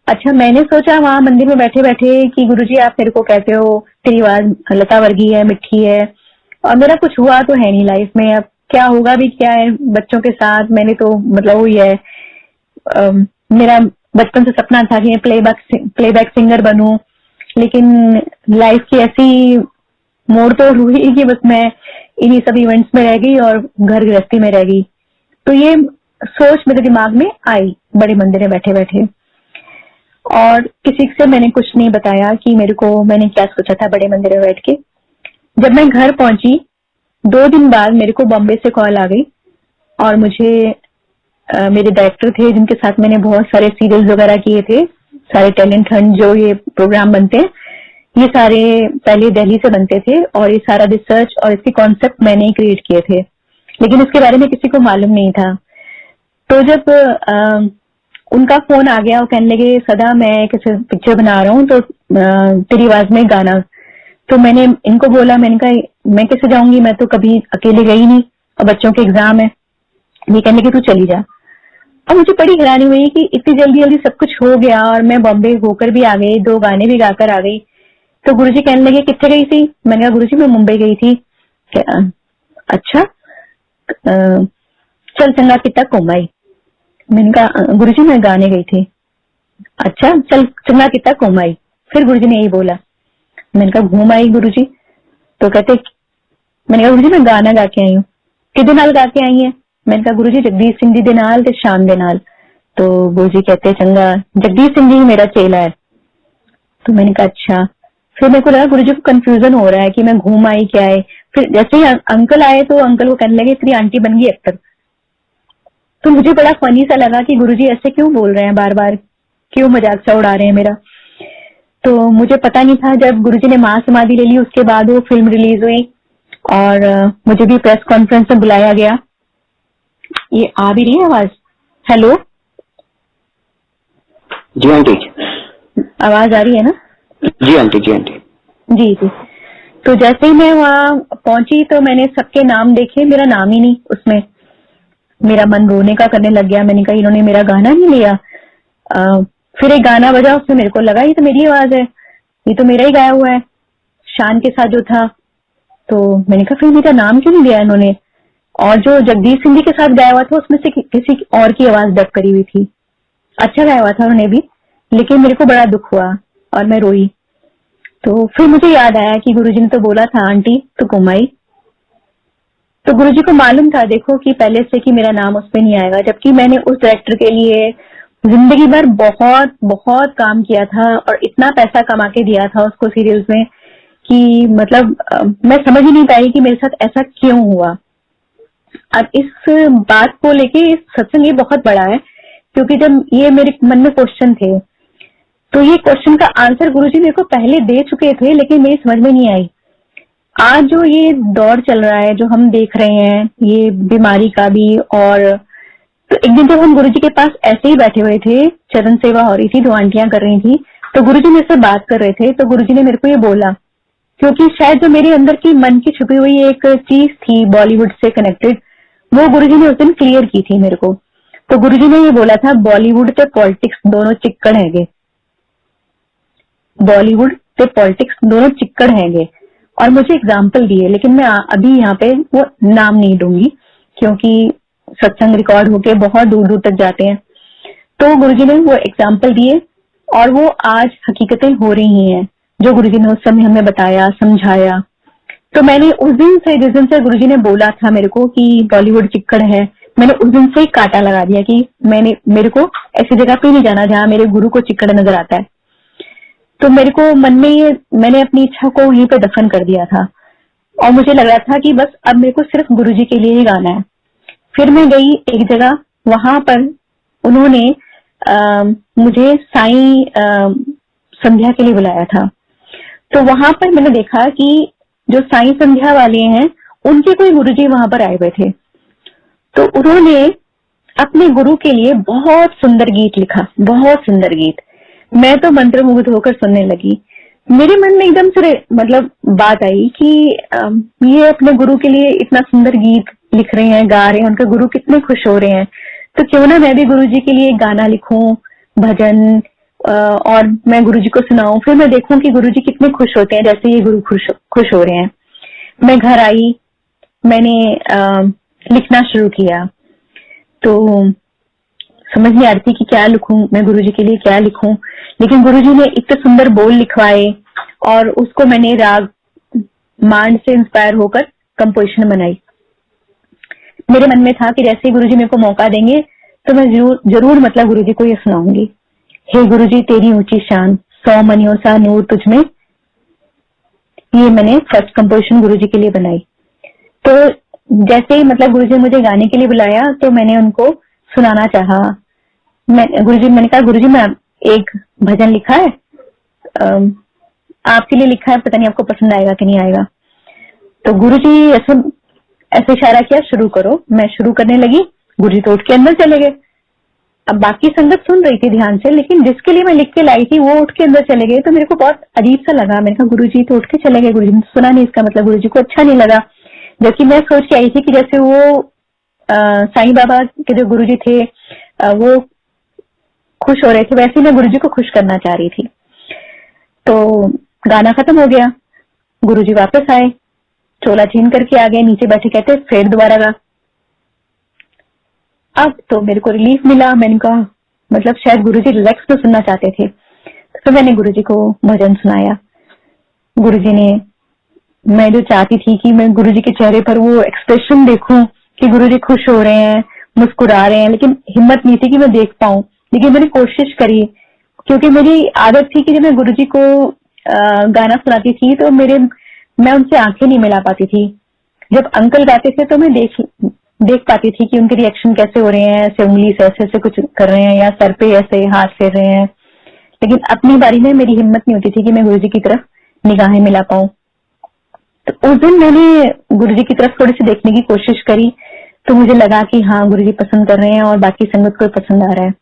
अच्छा, मैंने सोचा वहां मंदिर में बैठे बैठे कि गुरुजी आप मेरे को कहते हो तेरी आवाज लता वर्गी है, मिठी है, और मेरा कुछ हुआ तो है नहीं लाइफ में, अब क्या होगा भी क्या है बच्चों के साथ। मैंने तो मतलब वही है, मेरा बचपन से सपना था कि मैं प्लेबैक सिंगर बनूं, लेकिन लाइफ की ऐसी मोड़ तो हुई कि बस मैं इन्हीं सब इवेंट्स में रह गई और घर गृहस्थी में रह गई। तो ये सोच मेरे दिमाग में आई बड़े मंदिर में बैठे बैठे, और किसी से मैंने कुछ नहीं बताया कि मैंने क्या सोचा था बड़े मंदिर में बैठ के। जब मैं घर पहुंची 2 दिन बाद मेरे को बॉम्बे से कॉल आ गई, और मुझे मेरे डायरेक्टर थे जिनके साथ मैंने बहुत सारे सीरियल्स वगैरह किए थे, सारे टैलेंट हंट जो ये प्रोग्राम बनते हैं, ये सारे पहले दिल्ली से बनते थे, और ये सारा रिसर्च और इसके कॉन्सेप्ट मैंने ही क्रिएट किए थे, लेकिन इसके बारे में किसी को मालूम नहीं था। तो जब उनका फोन आ गया, वो कहने लगे सदा मैं किसी पिक्चर बना रहा हूँ, तो तेरी आवाज में गाना। तो मैंने इनको बोला, मैंने कहा मैं कैसे जाऊंगी, मैं तो कभी अकेले गई नहीं, और बच्चों के एग्जाम है। ये कहने लगे तू चली जा। और मुझे बड़ी हैरानी हुई कि इतनी जल्दी जल्दी सब कुछ हो गया, और मैं बॉम्बे होकर भी आ गई, 2 गाने भी गाकर आ गई। तो गुरुजी कहने लगे कितने गई थी? मैंने कहा गुरुजी मैं मुंबई गई थी। अच्छा, चल चंगा कितना घूम आई। मैंने कहा गुरुजी मैं गाने गई थी। अच्छा, चल चंगा कितना घूम आई। फिर गुरुजी ने यही बोला। मैंने कहा घूम आई गुरुजी। तो कहते, मैंने कहा गुरुजी मैं गाना गा के आई हूँ। किदे नाल गा के आई है? मैंने कहा गुरुजी जगदीश सिंह जी दे नाल ते शाम दे नाल। तो गुरुजी कहते चंगा, जगदीश सिंह जी मेरा चेला है। तो मैंने कहा अच्छा। फिर मेरे को लगा गुरुजी को कंफ्यूजन हो रहा है कि मैं घूम आई क्या है। फिर जैसे ही अंकल आए तो अंकल को कहने लगे तेरी आंटी बन गई एक्टर। तो मुझे बड़ा फनी सा लगा कि गुरुजी ऐसे क्यों बोल रहे हैं बार बार, क्यों मजाक सा उड़ा रहे हैं मेरा। तो मुझे पता नहीं था, जब गुरुजी ने महासमाधि ले ली उसके बाद वो फिल्म रिलीज हुई, और मुझे भी प्रेस कॉन्फ्रेंस में बुलाया गया। ये आ भी रही है आवाज? हेलो जी आंटी, आवाज आ रही है ना? जी आंटी, जी आंटी, जी जी। तो जैसे ही मैं वहां पहुंची तो मैंने सबके नाम देखे, मेरा नाम ही नहीं उसमें। मेरा मन रोने का करने लग गया। मैंने कहा इन्होंने मेरा गाना नहीं लिया। फिर एक गाना बजा, उसमें मेरे को लगा ये तो मेरी आवाज है, ये तो मेरा ही गाया हुआ है, शान के साथ जो था। तो मैंने कहा फिर मेरा नाम क्यों नहीं दिया इन्होंने, और जो जगदीश सिंह जी के साथ गाया हुआ था उसमें से किसी और की आवाज डब करी हुई थी। अच्छा गाया हुआ था उन्होंने भी, लेकिन मेरे को बड़ा दुख हुआ और मैं रोई। तो फिर मुझे याद आया कि गुरुजी ने तो बोला था आंटी तो कुमाई, तो गुरुजी को मालूम था देखो कि पहले से कि मेरा नाम उसमें नहीं आएगा, जबकि मैंने उस डायरेक्टर के लिए जिंदगी भर बहुत बहुत काम किया था और इतना पैसा कमा के दिया था उसको सीरियल्स में कि मतलब मैं समझ ही नहीं पाई कि मेरे साथ ऐसा क्यों हुआ। अब इस बात को लेके इस सत्संग ये बहुत बड़ा है, क्योंकि जब ये मेरे मन में क्वेश्चन थे तो ये क्वेश्चन का आंसर गुरुजी मेरे को पहले दे चुके थे, लेकिन मेरी समझ में नहीं आई। आज जो ये दौर चल रहा है जो हम देख रहे हैं ये बीमारी का भी, और तो एक दिन जब हम गुरुजी के पास ऐसे ही बैठे हुए थे, चरण सेवा हो रही थी, 2 आंटियां कर रही थी, तो गुरुजी मेरे से बात कर रहे थे, तो गुरुजी ने मेरे को ये बोला, क्योंकि शायद जो मेरे अंदर की मन की छुपी हुई एक चीज थी बॉलीवुड से कनेक्टेड, वो गुरुजी ने उस दिन क्लियर की थी मेरे को। तो गुरुजी ने ये बोला था बॉलीवुड ते पॉलिटिक्स दोनों चिक्कड़ हैगे, बॉलीवुड ते पॉलिटिक्स दोनों चिक्कड़ हैगे, और मुझे एग्जाम्पल दिए, लेकिन मैं अभी यहाँ पे वो नाम नहीं दूंगी क्योंकि सत्संग रिकॉर्ड होके बहुत दूर दूर तक जाते हैं। तो गुरुजी ने वो एग्जाम्पल दिए और वो आज हकीकतें हो रही हैं जो गुरुजी ने उस समय हमें बताया, समझाया। तो मैंने उस दिन से, जिस दिन से गुरुजी ने बोला था मेरे को कि बॉलीवुड चिक्कड़ है, मैंने उस दिन से ही कांटा लगा दिया कि मेरे को ऐसी जगह पे नहीं जाना जहां मेरे गुरु को चिक्कड़ नजर आता है। तो मेरे को मन में ये, मैंने अपनी इच्छा को वहीं पे दफन कर दिया था और मुझे लग रहा था कि बस अब मेरे को सिर्फ गुरुजी के लिए ही गाना है। फिर मैं गई एक जगह, वहां पर उन्होंने मुझे साईं संध्या के लिए बुलाया था। तो वहां पर मैंने देखा कि जो साईं संध्या वाले हैं उनके कोई गुरुजी वहां पर आए हुए थे। तो उन्होंने अपने गुरु के लिए बहुत सुंदर गीत लिखा, बहुत सुंदर गीत। मैं तो मंत्रमुग्ध होकर सुनने लगी। मेरे मन में एकदम से मतलब बात आई कि ये अपने गुरु के लिए इतना सुंदर गीत लिख रहे हैं, गा रहे हैं, उनके गुरु कितने खुश हो रहे हैं, तो क्यों ना मैं भी गुरुजी के लिए गाना लिखूं, भजन, और मैं गुरुजी को सुनाऊं। फिर मैं देखूं कि गुरुजी कितने खुश होते हैं जैसे ये गुरु खुश हो रहे हैं। मैं घर आई, मैंने लिखना शुरू किया, तो समझ नहीं आ रही थी कि क्या लिखूं, मैं गुरुजी के लिए क्या लिखूं, लेकिन गुरुजी ने इतने सुंदर बोल लिखवाए और उसको मैंने राग मांड से इंस्पायर होकर कंपोजिशन बनाई। मेरे मन में था कि जैसे ही गुरुजी मेरे को मौका देंगे तो मैं जरूर मतलब गुरुजी को ये सुनाऊंगी, हे गुरुजी तेरी ऊंची शान, 100 मनियों सा नूर तुझ में। ये मैंने फर्स्ट कंपोजिशन गुरुजी के लिए बनाई। तो जैसे ही मतलब गुरुजी ने मुझे गाने के लिए बुलाया तो मैंने उनको सुनाना चाहा। मैंने कहा गुरुजी मैं एक भजन लिखा है, आपके लिए लिखा है, पता नहीं आपको पसंद आएगा कि नहीं आएगा। तो गुरुजी ऐसे इशारा किया, शुरू करो। मैं शुरू करने लगी, गुरुजी तो उठ के अंदर चले गए। अब बाकी संगत सुन रही थी ध्यान से, लेकिन जिसके लिए मैं लिख के लाई थी वो उठ के अंदर चले गए। तो मेरे को बहुत अजीब सा लगा। मैंने कहा गुरुजी तो उठ के चले गए, गुरुजी ने सुना नहीं, इसका मतलब गुरुजी को अच्छा नहीं लगा। जबकि मैं सोच के आई थी कि जैसे वो साईं बाबा के जो गुरुजी थे वो खुश हो रहे थे, वैसे मैं गुरुजी को खुश करना चाह रही थी। तो गाना खत्म हो गया, गुरुजी वापस आए, चोला छीन करके आ गए, नीचे बैठे, कहते फिर दोबारा गा। अब तो मेरे को रिलीफ मिला। मैंने कहा मतलब शायद गुरुजी रिलैक्स में सुनना चाहते थे। तो मैंने गुरुजी को भजन सुनाया। गुरुजी ने, मैं जो चाहती थी कि मैं गुरुजी के चेहरे पर वो एक्सप्रेशन देखूं कि गुरुजी खुश हो रहे हैं, मुस्कुरा रहे हैं, लेकिन हिम्मत नहीं थी कि मैं देख पाऊं। लेकिन मैंने कोशिश करी, क्योंकि मेरी आदत थी कि जब मैं गुरुजी को गाना सुनाती थी तो मैं उनसे आंखें नहीं मिला पाती थी। जब अंकल गाते थे तो मैं देख पाती थी कि उनके रिएक्शन कैसे हो रहे हैं, ऐसे उंगली से ऐसे कुछ कर रहे हैं या सर पे ऐसे हाथ फेर रहे हैं। लेकिन अपनी बारी में मेरी हिम्मत नहीं होती थी कि मैं गुरुजी की तरफ निगाहें मिला पाऊं। तो उस दिन मैंने गुरुजी की तरफ थोड़ी सी देखने की कोशिश करी, तो मुझे लगा कि हाँ गुरुजी पसंद कर रहे हैं और बाकी संगत को पसंद आ रहा है।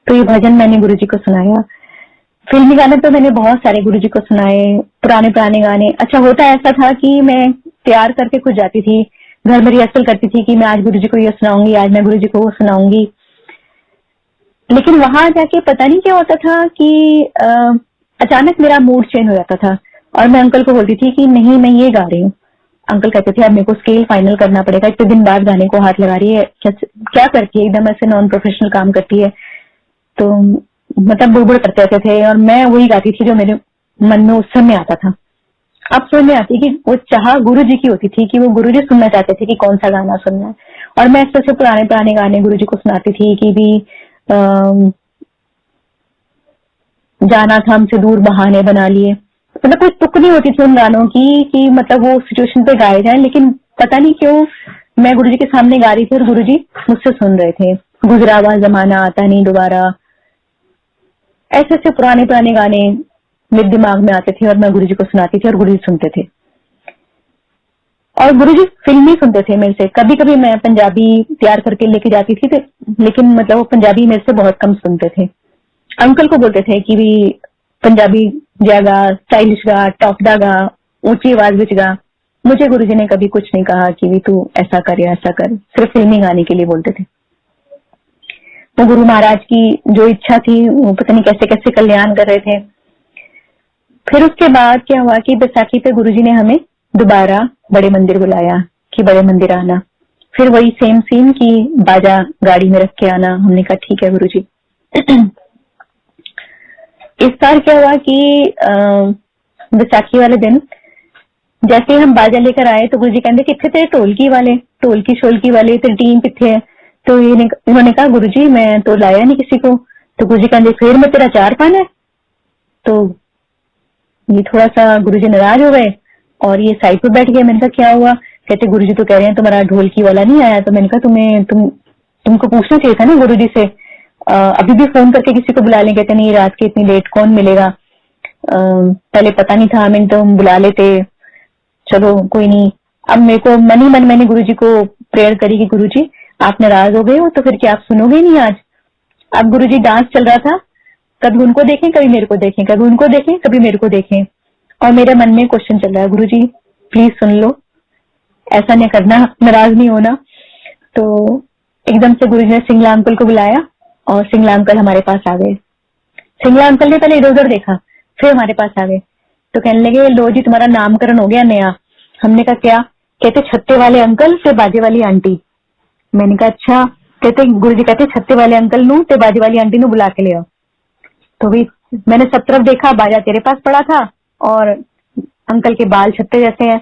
तो ये भजन मैंने गुरुजी को सुनाया। फिल्मी गाने तो मैंने बहुत सारे गुरुजी को सुनाए, पुराने गाने। अच्छा, होता ऐसा था कि मैं तैयार करके खुद जाती थी, घर में रिहर्सल करती थी कि मैं आज गुरुजी को ये सुनाऊंगी, आज मैं गुरुजी को वो सुनाऊंगी। लेकिन वहां जाके पता नहीं क्या होता था कि अचानक मेरा मूड चेंज हो जाता था और मैं अंकल को बोलती थी कि नहीं, मैं ये गा रही हूँ। अंकल कहते थे अब मेरे को स्केल फाइनल करना पड़ेगा, इतने दिन बाद गाने को हाथ लगा रही है, क्या करती है, एकदम ऐसे नॉन प्रोफेशनल काम करती है। तो मतलब बुड़बुड़ करते रहते थे और मैं वही गाती थी जो मेरे मन में उस समय आता था। अब समझ में आती कि वो चाह गुरु जी की होती थी कि वो गुरु जी सुनना चाहते थे कि कौन सा गाना सुनना है। और मैं ऐसे पुराने पुराने गाने गुरु जी को सुनाती थी कि भी जाना था हमसे दूर बहाने बना लिए, मतलब कोई तुक नहीं होती थी उन गानों की कि मतलब वो सिचुएशन पे गाए जाए, लेकिन पता नहीं क्यों मैं गुरुजी के सामने गा रही थी और गुरुजी मुझसे सुन रहे थे। गुजरा हुआ जमाना आता नहीं दोबारा, ऐसे ऐसे पुराने पुराने गाने मेरे दिमाग में आते थे और मैं गुरुजी को सुनाती थी और गुरुजी सुनते थे। और गुरुजी फिल्म ही सुनते थे मेरे से। कभी कभी मैं पंजाबी तैयार करके लेके जाती थी लेकिन मतलब वो पंजाबी मेरे से बहुत कम सुनते थे। अंकल को बोलते थे कि भी पंजाबी जागा, स्टाइलिश गा, टॉप दा गा, ऊंची आवाज विच गा। मुझे गुरुजी ने कभी कुछ नहीं कहा कि भी तू ऐसा कर या ऐसा कर, सिर्फ फिल्मी गाने के लिए बोलते थे। वो गुरु महाराज की जो इच्छा थी वो पता नहीं कैसे कैसे कल्याण कर रहे थे। फिर उसके बाद क्या हुआ कि बैसाखी पे गुरुजी ने हमें दोबारा बड़े मंदिर बुलाया कि बड़े मंदिर आना। फिर वही सेम सीन की बाजा गाड़ी में रख के आना। हमने कहा ठीक है गुरुजी। इस बार क्या हुआ कि बैसाखी वाले दिन जैसे हम बाजा लेकर आए तो गुरुजी कहते किथे तेरे ढोलकी शोलकी वाले तेरी टीम किथे है। तो इन्होंने कहा गुरुजी मैं तो लाया नहीं किसी को। तो गुरुजी कहते फिर मैं तेरा चार पाना है। तो ये थोड़ा सा गुरुजी नाराज हो गए और ये साइड पे बैठ गए। मैंने कहा क्या हुआ? कहते गुरुजी तो कह रहे हैं तुम्हारा ढोलकी वाला नहीं आया। तो मैंने कहा तुमको पूछना चाहिए था ना गुरुजी से, अभी भी फोन करके किसी को बुला लें। कहते नहीं रात के इतनी लेट कौन मिलेगा, पहले पता नहीं था, हमें तो हम बुला लेते, चलो कोई नहीं। अब मेरे को मन ही मन मैंने गुरुजी को प्रेयर करी कि गुरुजी आप नाराज हो गए हो तो फिर क्या आप सुनोगे नहीं आज? अब गुरुजी डांस चल रहा था, कभी उनको देखें कभी मेरे को देखें, कभी उनको देखें कभी मेरे को देखें, और मेरे मन में क्वेश्चन चल रहा है गुरुजी प्लीज सुन लो, ऐसा नहीं करना, नाराज नहीं होना। तो एकदम से गुरुजी ने सिंगला अंकल को बुलाया और सिंगला अंकल हमारे पास आ गए। सिंगला अंकल ने पहले इधर उधर देखा फिर हमारे पास आ गए। तो कहने लगे लो जी तुम्हारा नामकरण हो गया नया। हमने कहा क्या? कहते छत्ते वाले अंकल से बाजे वाली आंटी। मैंने कहा अच्छा। कहते गुरुजी कहते छत्ते वाले अंकल नू ते बाजे वाली आंटी नू बुला के ले आओ। तो भी मैंने सब तरफ देखा, बाजा तेरे पास पड़ा था और अंकल के बाल छत्ते जैसे हैं।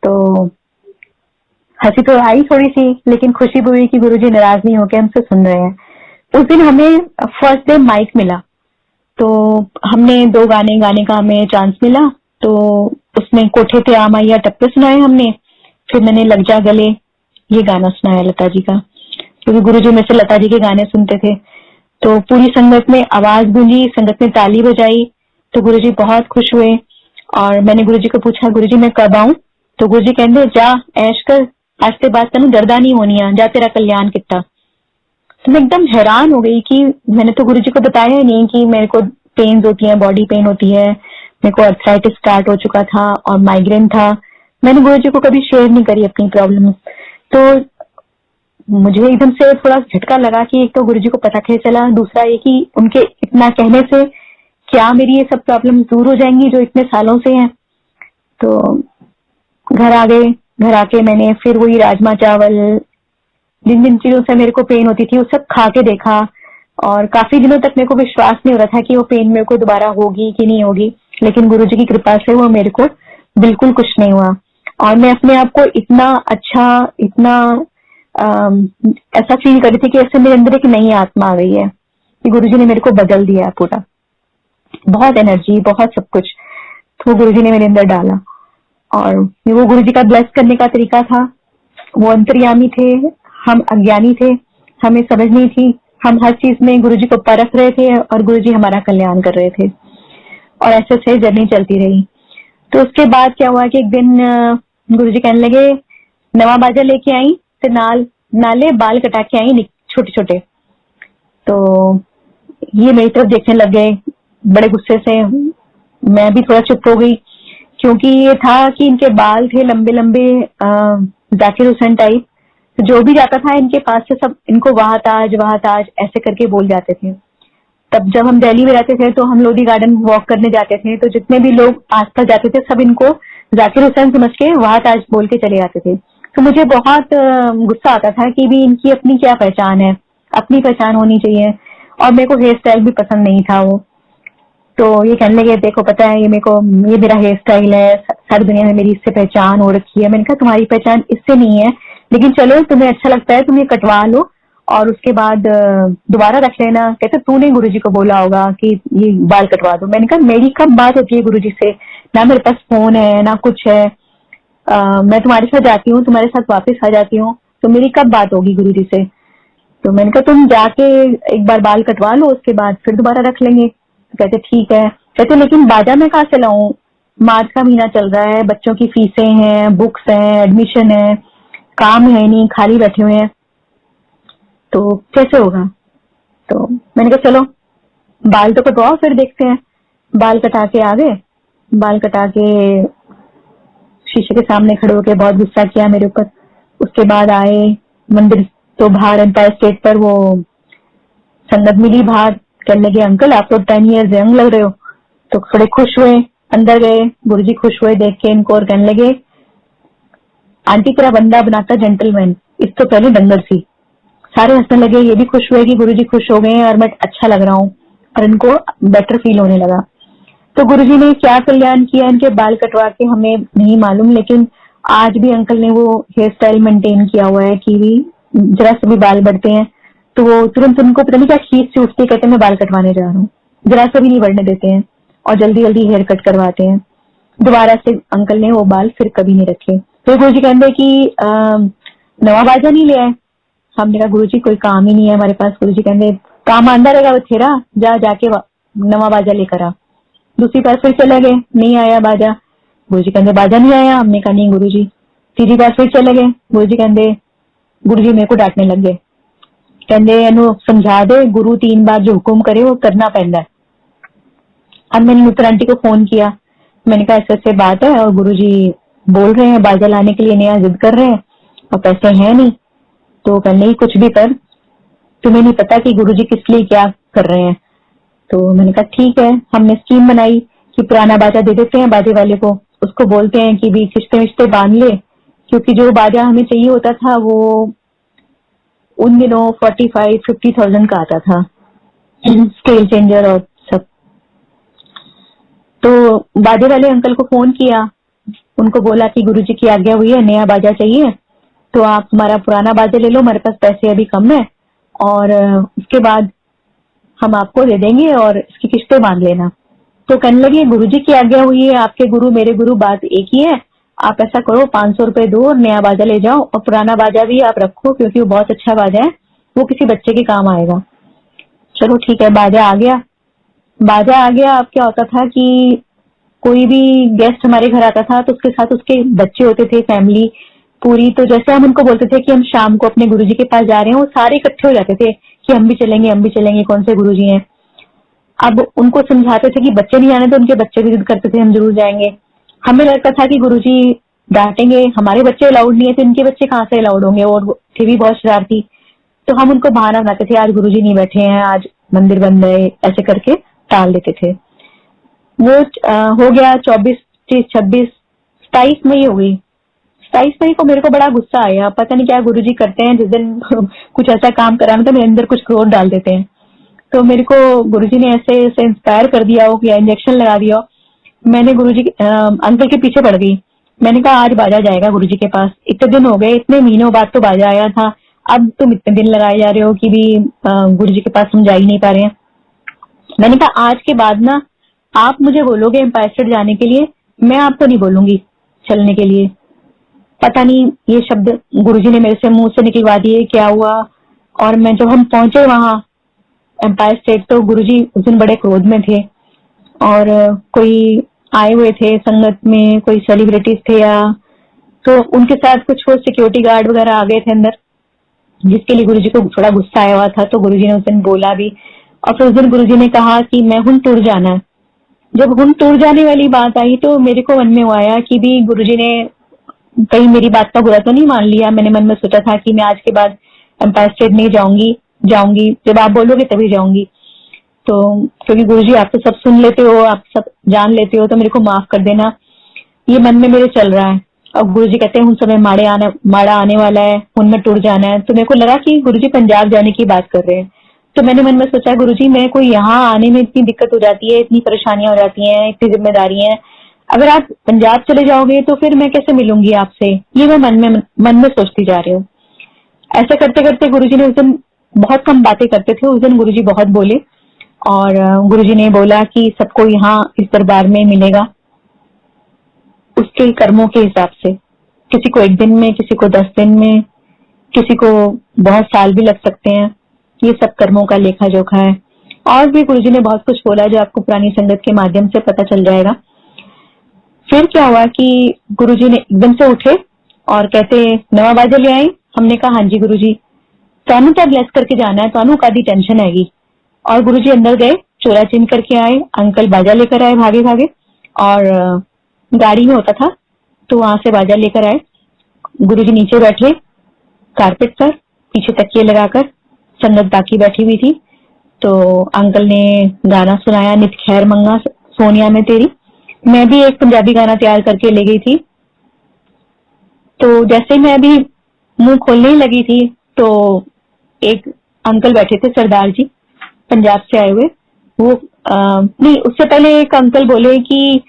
तो हंसी तो आई थोड़ी सी, लेकिन खुशी भी हुई कि गुरुजी नाराज नहीं होकर हमसे सुन रहे हैं। उस दिन हमें फर्स्ट डे माइक मिला, तो हमने 2 गाने गाने का हमें चांस मिला। तो उसमें कोठे पे आम आइया टप्पे सुनाए हमने, फिर मैंने लग जा गले ये गाना सुनाया लता जी का, क्योंकि गुरुजी में से लता जी के गाने सुनते थे। तो पूरी संगत में आवाज गूंजी, संगत में ताली बजाई, तो गुरुजी बहुत खुश हुए। और मैंने गुरुजी को पूछा गुरुजी मैं कब आऊं? तो गुरुजी कहते जा ऐश कर, आज से बात तेन दर्दा नहीं होनी, जा तेरा कल्याण किता। तो मैं एकदम हैरान हो गई कि मैंने तो गुरुजी को बताया ही नहीं कि मेरे को पेन्स होती है, बॉडी पेन होती है, मेरे को अर्थराइटिस स्टार्ट हो चुका था और माइग्रेन था। मैंने गुरुजी को कभी शेयर नहीं करी अपनी प्रॉब्लम। तो मुझे एकदम से थोड़ा झटका लगा कि एक तो गुरुजी को पता कैसे चला, दूसरा ये कि उनके इतना कहने से क्या मेरी ये सब प्रॉब्लम दूर हो जाएंगी जो इतने सालों से हैं। तो घर आ गए, घर आके मैंने फिर वही राजमा चावल, जिन जिन चीजों से मेरे को पेन होती थी वो सब खा के देखा, और काफी दिनों तक मेरे को विश्वास नहीं हो रहा था कि वो पेन मेरे को दोबारा होगी कि नहीं होगी, लेकिन गुरुजी की कृपा से वो मेरे को बिल्कुल कुछ नहीं हुआ। और मैं अपने आप को इतना अच्छा, इतना ऐसा फील कर रही थी कि ऐसे मेरे अंदर एक नई आत्मा आ गई है कि गुरुजी ने मेरे को बदल दिया है पूरा, बहुत एनर्जी, बहुत सब कुछ तो गुरुजी ने मेरे अंदर डाला। और वो गुरुजी का ब्लेस करने का तरीका था, वो अंतर्यामी थे, हम अज्ञानी थे, हमें समझ नहीं थी, हम हर चीज में गुरुजी को परख रहे थे और गुरुजी हमारा कल्याण कर रहे थे, और ऐसे ऐसे जर्नी चलती रही। तो उसके बाद क्या हुआ कि एक दिन गुरुजी कहने लगे नवा बाजा लेके आई ते नाले बाल कटा के आई छोटे छोटे। तो ये मेरी तरफ देखने लग गए बड़े गुस्से से। मैं भी थोड़ा चुप हो गई, क्योंकि ये था कि इनके बाल थे लंबे लंबे, जाकिर हुसैन टाइप। जो भी जाता था इनके पास से सब इनको वहां ताज ऐसे करके बोल जाते थे। तब जब हम दिल्ली में रहते थे तो हम लोधी गार्डन वॉक करने जाते थे, तो जितने भी लोग आसपास जाते थे सब इनको जाकिर हुसैन समझ के वहां ताज बोल के चले जाते थे। तो मुझे बहुत गुस्सा आता था कि भी इनकी अपनी क्या पहचान है, अपनी पहचान होनी चाहिए। और मेरे को हेयर स्टाइल भी पसंद नहीं था वो। तो ये कहने लगे देखो पता है ये मेरा हेयर स्टाइल है, सारी दुनिया में मेरी इससे पहचान हो रखी है। मैंने कहा तुम्हारी पहचान इससे नहीं है, लेकिन चलो तुम्हें अच्छा लगता है तुम ये कटवा लो और उसके बाद दोबारा रख लेना। कहते तूने गुरुजी को बोला होगा कि ये बाल कटवा दो। मैंने कहा मेरी कब बात होती है गुरुजी से, ना मेरे पास फोन है ना कुछ है। मैं तुम्हारे साथ जाती हूँ, तुम्हारे साथ वापस आ जाती हूँ, तो मेरी कब बात होगी गुरुजी से। तो मैंने कहा तुम जाके एक बार बाल कटवा लो, उसके बाद फिर दोबारा रख लेंगे। कहते ठीक है। कहते लेकिन बाजा में कहाँ से लाऊं, मार्च का महीना चल रहा है, बच्चों की फीसें हैं, बुक्स हैं, एडमिशन है, काम है नहीं, खाली बैठे हुए हैं, तो कैसे होगा। तो मैंने कहा चलो बाल तो कटवाओ फिर देखते हैं। बाल कटा के आ गए, बाल कटा के शीशे के सामने खड़े होके बहुत गुस्सा किया मेरे ऊपर। उसके बाद आए मंदिर, तो बाहर एम्पायर स्टेट पर वो संगत मिली बाहर, कहने लगे अंकल आप तो 10 ईयर्स यंग लग रहे हो। तो थोड़े खुश हुए, अंदर गए, गुरुजी खुश हुए देख के इनको और कहने लगे आंटी तेरा बंदा बनाता जेंटलमैन, इस तो पहले डंगर सी। सारे हंसने लगे, ये भी खुश हुए कि गुरुजी खुश हो गए हैं और मैं अच्छा लग रहा हूँ और इनको बेटर फील होने लगा। तो गुरुजी ने क्या कल्याण किया इनके बाल कटवा के हमें नहीं मालूम, लेकिन आज भी अंकल ने वो हेयर स्टाइल मेंटेन किया हुआ है कि भी जरा से भी बाल बढ़ते हैं तो वो तुरंत उनको पता नहीं क्या खींच से उठते, कहते मैं बाल कटवाने जा रहा हूँ, जरा से भी नहीं बढ़ने देते हैं और जल्दी जल्दी हेयर कट करवाते हैं। दोबारा से अंकल ने वो बाल फिर कभी नहीं रखे। फिर गुरुजी कहते कि नवा बाजा नहीं ले आए। हमने कहा गुरुजी कोई काम ही नहीं है हमारे पास। गुरुजी कहते काम आंदा रहेगा बथेरा, जाके नवा बाजा लेकर आ। दूसरी बार फिर चले गए, नहीं आया बाजा। गुरुजी कहते बाजा नहीं आया। हमने कहा नहीं गुरुजी। तीसरी बार फिर चले गए, गुरुजी कहते गुरुजी मेरे को डांटने लग गए, कहते एनु समझा दे गुरु 3 बार जो हुक्म करे वो करना पैंदा है। अब मैंने नुपुर आंटी को फोन किया, मैंने कहा ऐसे ऐसे बात है और गुरुजी बोल रहे हैं बाजा लाने के लिए, नया जिद कर रहे हैं और पैसे हैं नहीं। तो कहने की कुछ भी कर, तुम्हें नहीं पता कि गुरुजी किस लिए क्या कर रहे हैं। तो मैंने कहा ठीक है। हमने स्कीम बनाई कि पुराना बाजा दे देते हैं बाजे वाले को, उसको बोलते हैं कि भी किश्ते विश्ते बांध ले, क्योंकि जो बाजा हमें चाहिए होता था वो उन दिनों 45-50,000 का आता था, स्केल चेंजर और सब। तो बाजे वाले अंकल को फोन किया, उनको बोला कि गुरुजी की आज्ञा हुई है नया बाजा चाहिए, तो आप हमारा पुराना बाजा ले लो, हमारे पास पैसे अभी कम है और उसके बाद हम आपको दे देंगे और इसकी किश्तें बांध लेना। तो कहने लगे गुरुजी की आज्ञा हुई है, आपके गुरु मेरे गुरु बात एक ही है, आप ऐसा करो 500 रुपए दो और नया बाजा ले जाओ और पुराना बाजा भी आप रखो क्योंकि वो बहुत अच्छा बाजा है, वो किसी बच्चे के काम आएगा। चलो ठीक है, बाजा आ गया। बाजा आ गया। अब क्या होता था कि कोई भी गेस्ट हमारे घर आता था तो उसके साथ उसके बच्चे होते थे, फैमिली पूरी। तो जैसे हम उनको बोलते थे कि हम शाम को अपने गुरुजी के पास जा रहे हैं, वो सारे इकट्ठे हो जाते थे कि हम भी चलेंगे, हम भी चलेंगे, कौन से गुरुजी हैं। अब उनको समझाते थे कि बच्चे नहीं आने, तो उनके बच्चे भी जिद करते थे हम जरूर जाएंगे। हमें लगता था कि गुरुजी डांटेंगे, हमारे बच्चे अलाउड नहीं है तो इनके बच्चे कहाँ से अलाउड होंगे, और थे भी बहुत शरारती। तो हम उनको बहाना बनाते थे आज गुरुजी नहीं बैठे हैं, आज मंदिर बंद है, ऐसे करके टाल देते थे। वो हो गया 24, 26, 27 मई हो गई। 27 मई को मेरे को बड़ा गुस्सा आया, पता नहीं क्या गुरुजी करते हैं, जिस दिन कुछ ऐसा काम कराना तो मेरे अंदर कुछ क्रोध डाल देते हैं। तो मेरे को गुरुजी ने ऐसे ऐसे इंस्पायर कर दिया हो या इंजेक्शन लगा दिया हो। मैंने गुरुजी अंकल के पीछे पड़ गई। मैंने कहा आज बाजा जाएगा गुरुजी के पास, इतने दिन हो गए, इतने महीनों बाद तो बाजा आया था, अब तुम इतने दिन लगाए जा रहे हो कि भी गुरुजी के पास हम जा ही नहीं पा रहे हैं। मैंने कहा आज के बाद ना आप मुझे बोलोगे एम्पायर स्टेट जाने के लिए, मैं आपको नहीं बोलूंगी चलने के लिए। पता नहीं ये शब्द गुरुजी ने मेरे से मुंह से निकलवा दिए, क्या हुआ। और मैं जब हम पहुंचे वहां एम्पायर स्टेट, तो गुरुजी उस दिन बड़े क्रोध में थे और कोई आए हुए थे संगत में, कोई सेलिब्रिटीज थे या तो उनके साथ कुछ वो सिक्योरिटी गार्ड वगैरह आ गए थे अंदर, जिसके लिए गुरुजी को थोड़ा गुस्सा आया हुआ था। तो गुरुजी ने उस दिन बोला भी, और फिर उस दिन गुरुजी ने कहा कि मैं हुन टूर जाना है। जब हुन टूर जाने वाली बात आई तो मेरे को मन में वो आया कि भी गुरुजी ने कहीं मेरी बात का बुरा तो नहीं मान लिया। मैंने मन में सोचा था कि मैं आज के बाद एम्पायर स्टेट नहीं जाऊंगी, जब आप बोलोगे तभी जाऊंगी। तो क्योंकि गुरुजी आप तो सब सुन लेते हो, आप सब जान लेते हो, तो मेरे को माफ कर देना। ये मन में मेरे चल रहा है। और गुरुजी कहते हैं उन समय माड़ा आने वाला है, उनमें टूट जाना है। तो मेरे को लगा कि गुरुजी पंजाब जाने की बात कर रहे हैं। तो मैंने मन में सोचा, गुरुजी मेरे को यहाँ आने में इतनी दिक्कत हो जाती है, इतनी परेशानियां हो जाती हैं, इतनी जिम्मेदारी है, अगर आप पंजाब चले जाओगे तो फिर मैं कैसे मिलूंगी आपसे, ये मैं मन में सोचती जा रही हूँ। ऐसे करते करते गुरुजी ने उस दिन, बहुत कम बातें करते थे उस दिन, गुरुजी बहुत बोले। और गुरुजी ने बोला कि सबको यहाँ इस दरबार में मिलेगा उसके कर्मों के हिसाब से। किसी को 1 दिन में, किसी को 10 दिन में, किसी को बहुत साल भी लग सकते हैं। ये सब कर्मों का लेखा जोखा है। और भी गुरुजी ने बहुत कुछ बोला जो आपको पुरानी संगत के माध्यम से पता चल जाएगा। फिर क्या हुआ कि गुरुजी ने एकदम से उठे और कहते, नवा बाजा ले आए? हमने कहा हाँ जी गुरुजी। तानू क्या ब्लेस करके जाना है, तानू कादी टेंशन हैगी। और गुरुजी अंदर गए, चोला चिन करके आए, अंकल बाजा लेकर आए भागे भागे, और गाड़ी में होता था तो वहां से बाजा लेकर आए। गुरुजी नीचे बैठे कारपेट पर, पीछे तकिए लगाकर, संगत बाकी बैठी हुई थी। तो अंकल ने गाना सुनाया, नित खैर मंगा सोनिया में तेरी। मैं भी एक पंजाबी गाना तैयार करके ले गई थी। तो जैसे मैं अभी मुंह खोलने ही लगी थी तो एक अंकल बैठे थे, सरदार जी, पंजाब से आए हुए। वो नहीं, उससे पहले एक अंकल बोले कि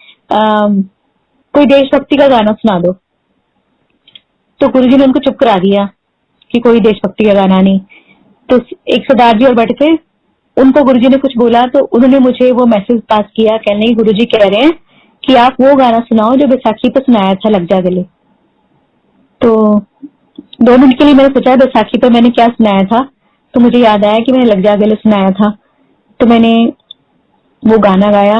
कोई देशभक्ति का गाना सुना दो। तो गुरुजी ने उनको चुप करा दिया कि कोई देशभक्ति का गाना नहीं। तो एक सरदार जी और बैठे थे, उनको गुरुजी ने कुछ बोला तो उन्होंने मुझे वो मैसेज पास किया, कहने लगे गुरुजी कह रहे हैं कि आप वो गाना सुनाओ जो बैसाखी पे सुनाया था, लग जा गले। तो 2 मिनट के लिए मैंने सोचा बैसाखी पे मैंने क्या सुनाया था, तो मुझे याद आया कि मैंने लग जा गले सुनाया था। तो मैंने वो गाना गाया।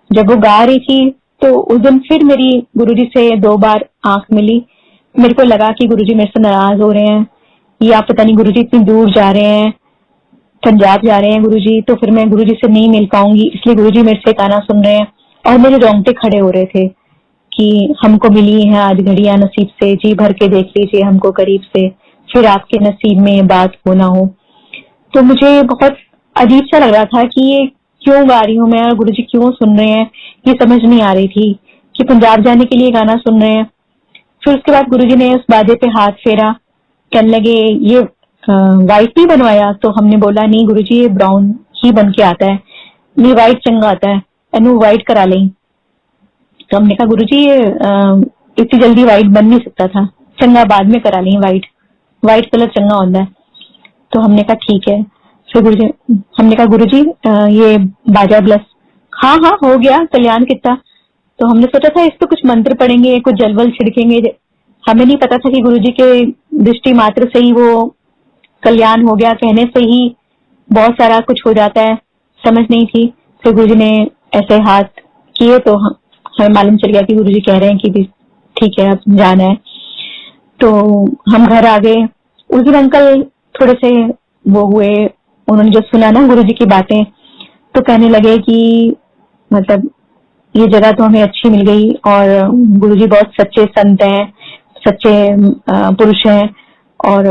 जब वो गा रही थी तो उस दिन फिर मेरी गुरुजी से 2 बार आंख मिली। मेरे को लगा कि गुरुजी मेरे से नाराज हो रहे हैं, या पता नहीं गुरुजी इतनी दूर जा रहे हैं, पंजाब जा रहे हैं गुरुजी, तो फिर मैं गुरुजी से नहीं मिल पाऊंगी, इसलिए गुरुजी मेरे से गाना सुन रहे हैं। और मेरे रोंगटे खड़े हो रहे थे कि हमको मिली है आज घड़ियां नसीब से, जी भर के देख लीजिए हमको करीब से, फिर आपके नसीब में ये बात हो ना हो। तो मुझे बहुत अजीब सा लग रहा था कि ये क्यों गा रही हूँ मैं और गुरुजी क्यों सुन रहे हैं, ये समझ नहीं आ रही थी कि पंजाब जाने के लिए गाना सुन रहे हैं। फिर उसके बाद गुरुजी ने उस बाजे पे हाथ फेरा, कहने लगे ये व्हाइट नहीं बनवाया? तो हमने बोला नहीं गुरुजी, ये ब्राउन ही बन के आता है, ये व्हाइट चंगा आता है, एनू व्हाइट करा लें। तो हमने कहा गुरुजी ये इतनी जल्दी व्हाइट बन नहीं सकता था, चंगा बाद में करा लें, व्हाइट कलर चंगा होता है। तो हमने कहा ठीक है। फिर हमने कहा गुरुजी ये बाजा ब्लस, हाँ हाँ हो गया, कल्याण कितना। तो हमने सोचा था इस पे कुछ मंत्र पढ़ेंगे, कुछ जलवल छिड़केंगे। हमें नहीं पता था कि गुरुजी के दृष्टि मात्र से ही वो कल्याण हो गया, कहने से ही बहुत सारा कुछ हो जाता है, समझ नहीं थी। फिर गुरुजी ने ऐसे हाथ किए तो हमें मालूम चल गया कि गुरुजी कह रहे हैं कि ठीक है अब जाना है। तो हम घर आ गए। उस दिन अंकल थोड़े से वो हुए, उन्होंने जो सुना ना गुरुजी की बातें, तो कहने लगे कि मतलब ये जगह तो हमें अच्छी मिल गई और गुरुजी बहुत सच्चे संत हैं, सच्चे पुरुष हैं, और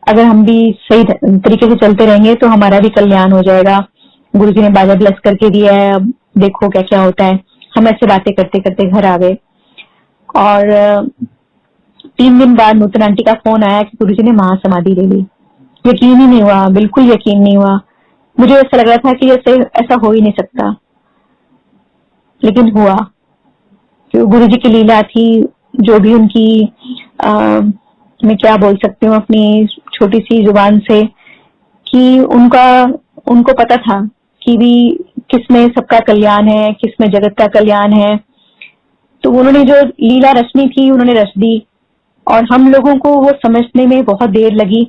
अगर हम भी सही तरीके से चलते रहेंगे तो हमारा भी कल्याण हो जाएगा। गुरुजी ने बाजा ब्लेस करके दिया है, अब देखो क्या क्या होता है। हम ऐसे बातें करते करते घर आ गए। और 3 दिन बाद नूतन आंटी का फोन आया कि गुरुजी ने महासमाधि ले ली। यकीन ही नहीं हुआ, बिल्कुल यकीन नहीं हुआ। मुझे ऐसा लग रहा था कि जैसे ऐसा हो ही नहीं सकता, लेकिन हुआ। गुरुजी की लीला थी, जो भी उनकी मैं क्या बोल सकती हूँ अपनी छोटी सी जुबान से, कि उनको पता था कि भी किसमें सबका कल्याण है, किसमें जगत का कल्याण है। तो उन्होंने जो लीला रचनी थी उन्होंने रच दी, और हम लोगों को वो समझने में बहुत देर लगी।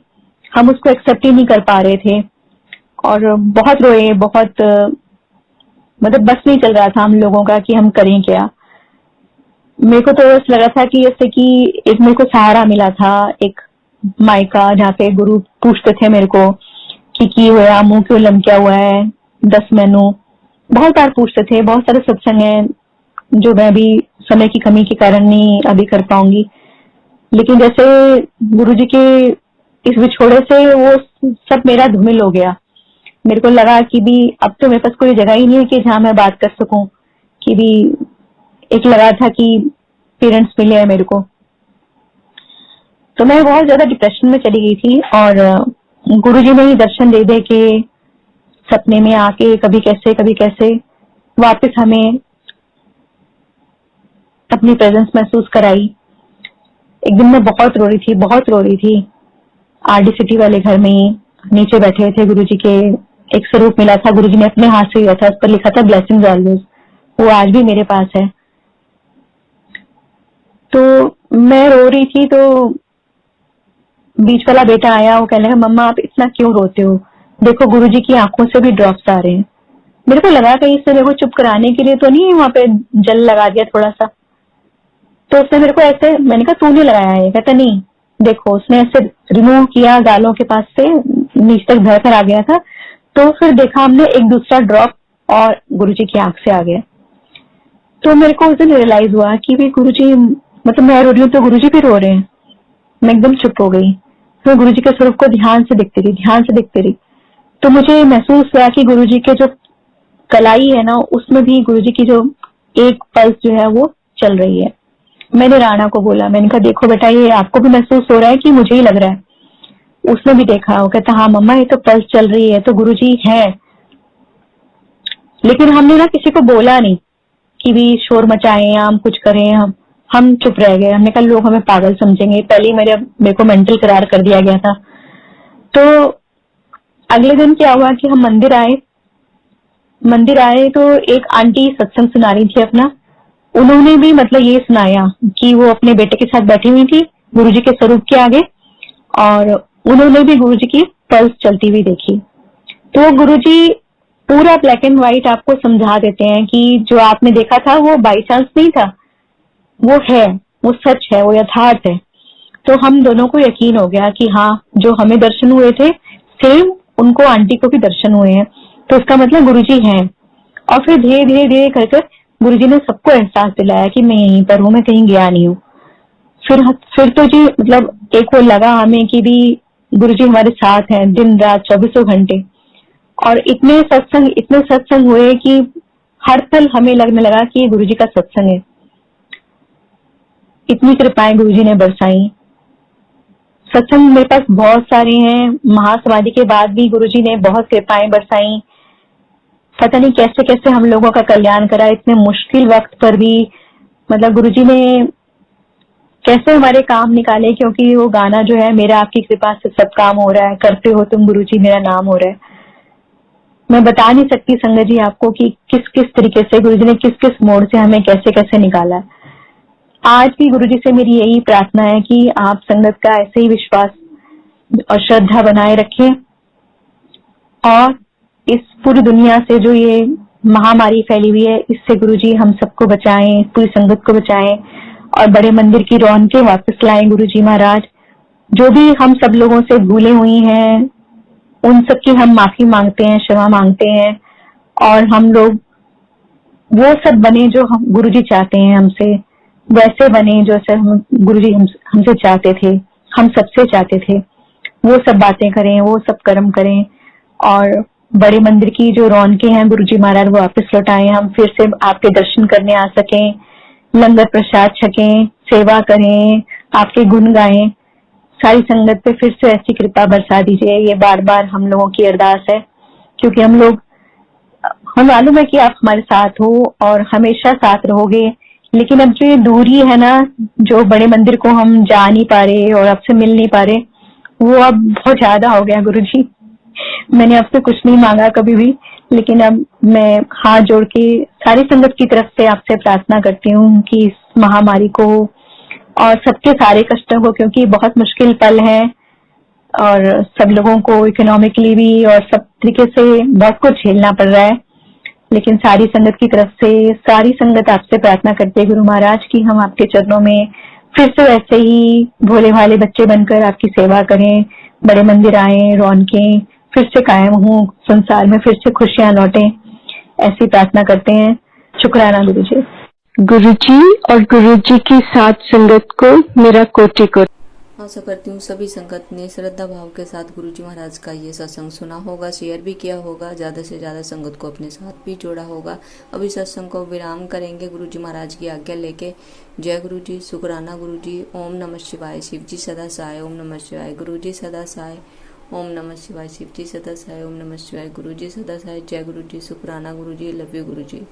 हम उसको एक्सेप्ट ही नहीं कर पा रहे थे और बहुत रोए, बहुत मतलब बस नहीं चल रहा था हम लोगों का कि हम करें क्या। मेरे को तो ऐसा लगा था कि जैसे कि एक मेरे को सहारा मिला था, एक मायका, जहाँ पे गुरु पूछते थे मेरे को कि होया, मुंह क्यों लमका हुआ है, 10 मैनू बहुत बार पूछते थे। बहुत सारे सत्संग हैं जो मैं भी समय की कमी के कारण नहीं अभी कर पाऊंगी, लेकिन जैसे गुरुजी के इस विछोड़े से वो सब मेरा धूमिल हो गया। मेरे को लगा कि भी अब तो मेरे पास कोई जगह ही नहीं है कि जहाँ मैं बात कर सकूं, कि भी एक लगा था कि पेरेंट्स मिले हैं मेरे को, तो मैं बहुत ज्यादा डिप्रेशन में चली गई थी। और गुरुजी ने ही दर्शन दे दे के सपने में आके कभी कैसे वापस हमें अपनी प्रेजेंस महसूस कराई। एक दिन मैं बहुत रो रही थी। आरडी सिटी वाले घर में ही नीचे बैठे थे गुरुजी के, एक स्वरूप मिला था, गुरुजी ने अपने हाथ से दिया था, उस पर लिखा था ब्लेसिंग्स ऑलवेज, वो आज भी मेरे पास है। तो मैं रो रही थी तो बीच वाला बेटा आया, वो कहने लगा मम्मा आप इतना क्यों रोते हो, देखो गुरुजी की आंखों से भी ड्रॉप्स आ रहे हैं। मेरे को लगा कहीं इसने मेरे को चुप कराने के लिए तो नहीं वहां पे जल लगा दिया थोड़ा सा, तो उसने मेरे को ऐसे, मैंने कहा तूने लगाया है, कहता नहीं देखो, उसने ऐसे रिमूव किया गालों के पास से, नीचे तक भर कर आ गया था। तो फिर देखा हमने एक दूसरा ड्रॉप और गुरुजी की आंख से आ गया। तो मेरे को उस दिन रियलाइज हुआ कि भी गुरुजी, मतलब मैं रो रही हूँ तो गुरुजी भी रो रहे हैं। मैं एकदम चुप हो गई, तो गुरुजी के स्वरूप को ध्यान से देखती रही। तो मुझे महसूस हुआ कि गुरुजी के जो कलाई है ना, उसमें भी गुरुजी की जो एक पल्स जो है वो चल रही है। मैंने राणा को बोला, मैंने कहा देखो बेटा ये आपको भी महसूस हो रहा है कि मुझे ही लग रहा है? उसने भी देखा, वो कहता हाँ मम्मा ये तो पल्स चल रही है, तो गुरुजी है। लेकिन हमने ना किसी को बोला नहीं कि भी शोर मचाएं या हम कुछ करें, हम चुप रह गए। हमने कहा लोग हमें पागल समझेंगे, पहले ही मेरे को मेंटल करार कर दिया गया था। तो अगले दिन क्या हुआ कि हम मंदिर आए तो एक आंटी सत्संग सुना रही थी अपना, उन्होंने भी मतलब ये सुनाया कि वो अपने बेटे के साथ बैठी हुई थी गुरुजी के स्वरूप के आगे, और उन्होंने भी गुरुजी की पल्स चलती हुई देखी। तो गुरुजी पूरा ब्लैक एंड व्हाइट आपको समझा देते हैं कि जो आपने देखा था वो बाई चांस नहीं था, वो है, वो सच है, वो यथार्थ है। तो हम दोनों को यकीन हो गया कि हाँ जो हमें दर्शन हुए थे सेम उनको आंटी को भी दर्शन हुए हैं, तो इसका मतलब गुरुजी हैं। और फिर धीरे धीरे कर गुरुजी ने सबको एहसास दिलाया कि मैं यहीं पर हूँ, मैं कहीं गया नहीं हूँ। फिर तो जी मतलब एक वो लगा हमें कि भी गुरुजी हमारे साथ हैं दिन रात 24 घंटे। और इतने सत्संग हुए कि हर पल हमें लगने लगा कि ये गुरुजी का सत्संग है। इतनी कृपाएं गुरुजी ने बरसाई। सत्संग मेरे पास बहुत सारे हैं, महासमाधि के बाद भी गुरुजी ने बहुत कृपाएं बरसाई। पता नहीं कैसे कैसे हम लोगों का कल्याण करा इतने मुश्किल वक्त पर भी। मतलब गुरुजी ने कैसे हमारे काम निकाले, क्योंकि वो गाना जो है, मेरा आपकी कृपा से सब काम हो रहा है, करते हो तुम गुरुजी मेरा नाम हो रहा है। मैं बता नहीं सकती संगत जी आपको कि किस किस तरीके से गुरुजी ने किस किस मोड़ से हमें कैसे कैसे निकाला है। आज भी गुरुजी से मेरी यही प्रार्थना है कि आप संगत का ऐसे ही विश्वास और श्रद्धा बनाए रखें, और इस पूरी दुनिया से जो ये महामारी फैली हुई है इससे गुरुजी हम सबको बचाएं, पूरी संगत को बचाएं, और बड़े मंदिर की रौनकें वापस लाएं गुरुजी महाराज। जो भी हम सब लोगों से भूले हुई हैं उन सब की हम माफी मांगते हैं, क्षमा मांगते हैं, और हम लोग वो सब बने जो हम गुरुजी चाहते हैं हमसे, वैसे बने जैसे हम गुरुजी हमसे चाहते थे, हम सबसे चाहते थे। वो सब बातें करें, वो सब कर्म करें, और बड़े मंदिर की जो रौनकें हैं गुरुजी महाराज वो वापस लौटाएं, हम फिर से आपके दर्शन करने आ सकें, लंगर प्रसाद छकें, सेवा करें, आपके गुण गाएं। सारी संगत पे फिर से ऐसी कृपा बरसा दीजिए, ये बार बार हम लोगों की अरदास है, क्योंकि हम मालूम है कि आप हमारे साथ हो और हमेशा साथ रहोगे। लेकिन अब जो ये दूरी है ना, जो बड़े मंदिर को हम जा नहीं पा रहे और आपसे मिल नहीं पा रहे, वो अब बहुत ज्यादा हो गया गुरुजी। मैंने आपसे कुछ नहीं मांगा कभी भी, लेकिन अब मैं हाथ जोड़ के सारी संगत की तरफ से आपसे प्रार्थना करती हूँ कि इस महामारी को और सबके सारे कष्टों को, क्योंकि बहुत मुश्किल पल है और सब लोगों को इकोनॉमिकली भी और सब तरीके से बहुत कुछ झेलना पड़ रहा है, लेकिन सारी संगत की तरफ से सारी संगत आपसे प्रार्थना करते हैं गुरु महाराज कि हम आपके चरणों में फिर से वैसे ही भोले भाले बच्चे बनकर आपकी सेवा करें, बड़े मंदिर आए, रौनकें फिर से कायम हों, संसार में फिर से खुशियां लौटें, ऐसी प्रार्थना करते हैं। शुक्राना गुरुजी और गुरुजी की साथ संगत को मेरा कोटि कोटि आशा करती हूँ सभी संगत ने श्रद्धा भाव के साथ गुरुजी महाराज का ये सत्संग सुना होगा, शेयर भी किया होगा, ज़्यादा से ज़्यादा संगत को अपने साथ भी जोड़ा होगा। अभी सत्संग को विराम करेंगे गुरुजी महाराज की आज्ञा लेके। जय गुरुजी, शुक्राना गुरुजी। ओम नमः शिवाय, शिव जी सदा सहाय। ओम नमः शिवाय, गुरुजी सदा सहाय। ओम नमः शिवाय, शिव जी सदा सहाय। ओम नमः शिवाय, गुरुजी सदा सहाय। जय गुरुजी, शुक्राना गुरुजी, लव यू गुरुजी।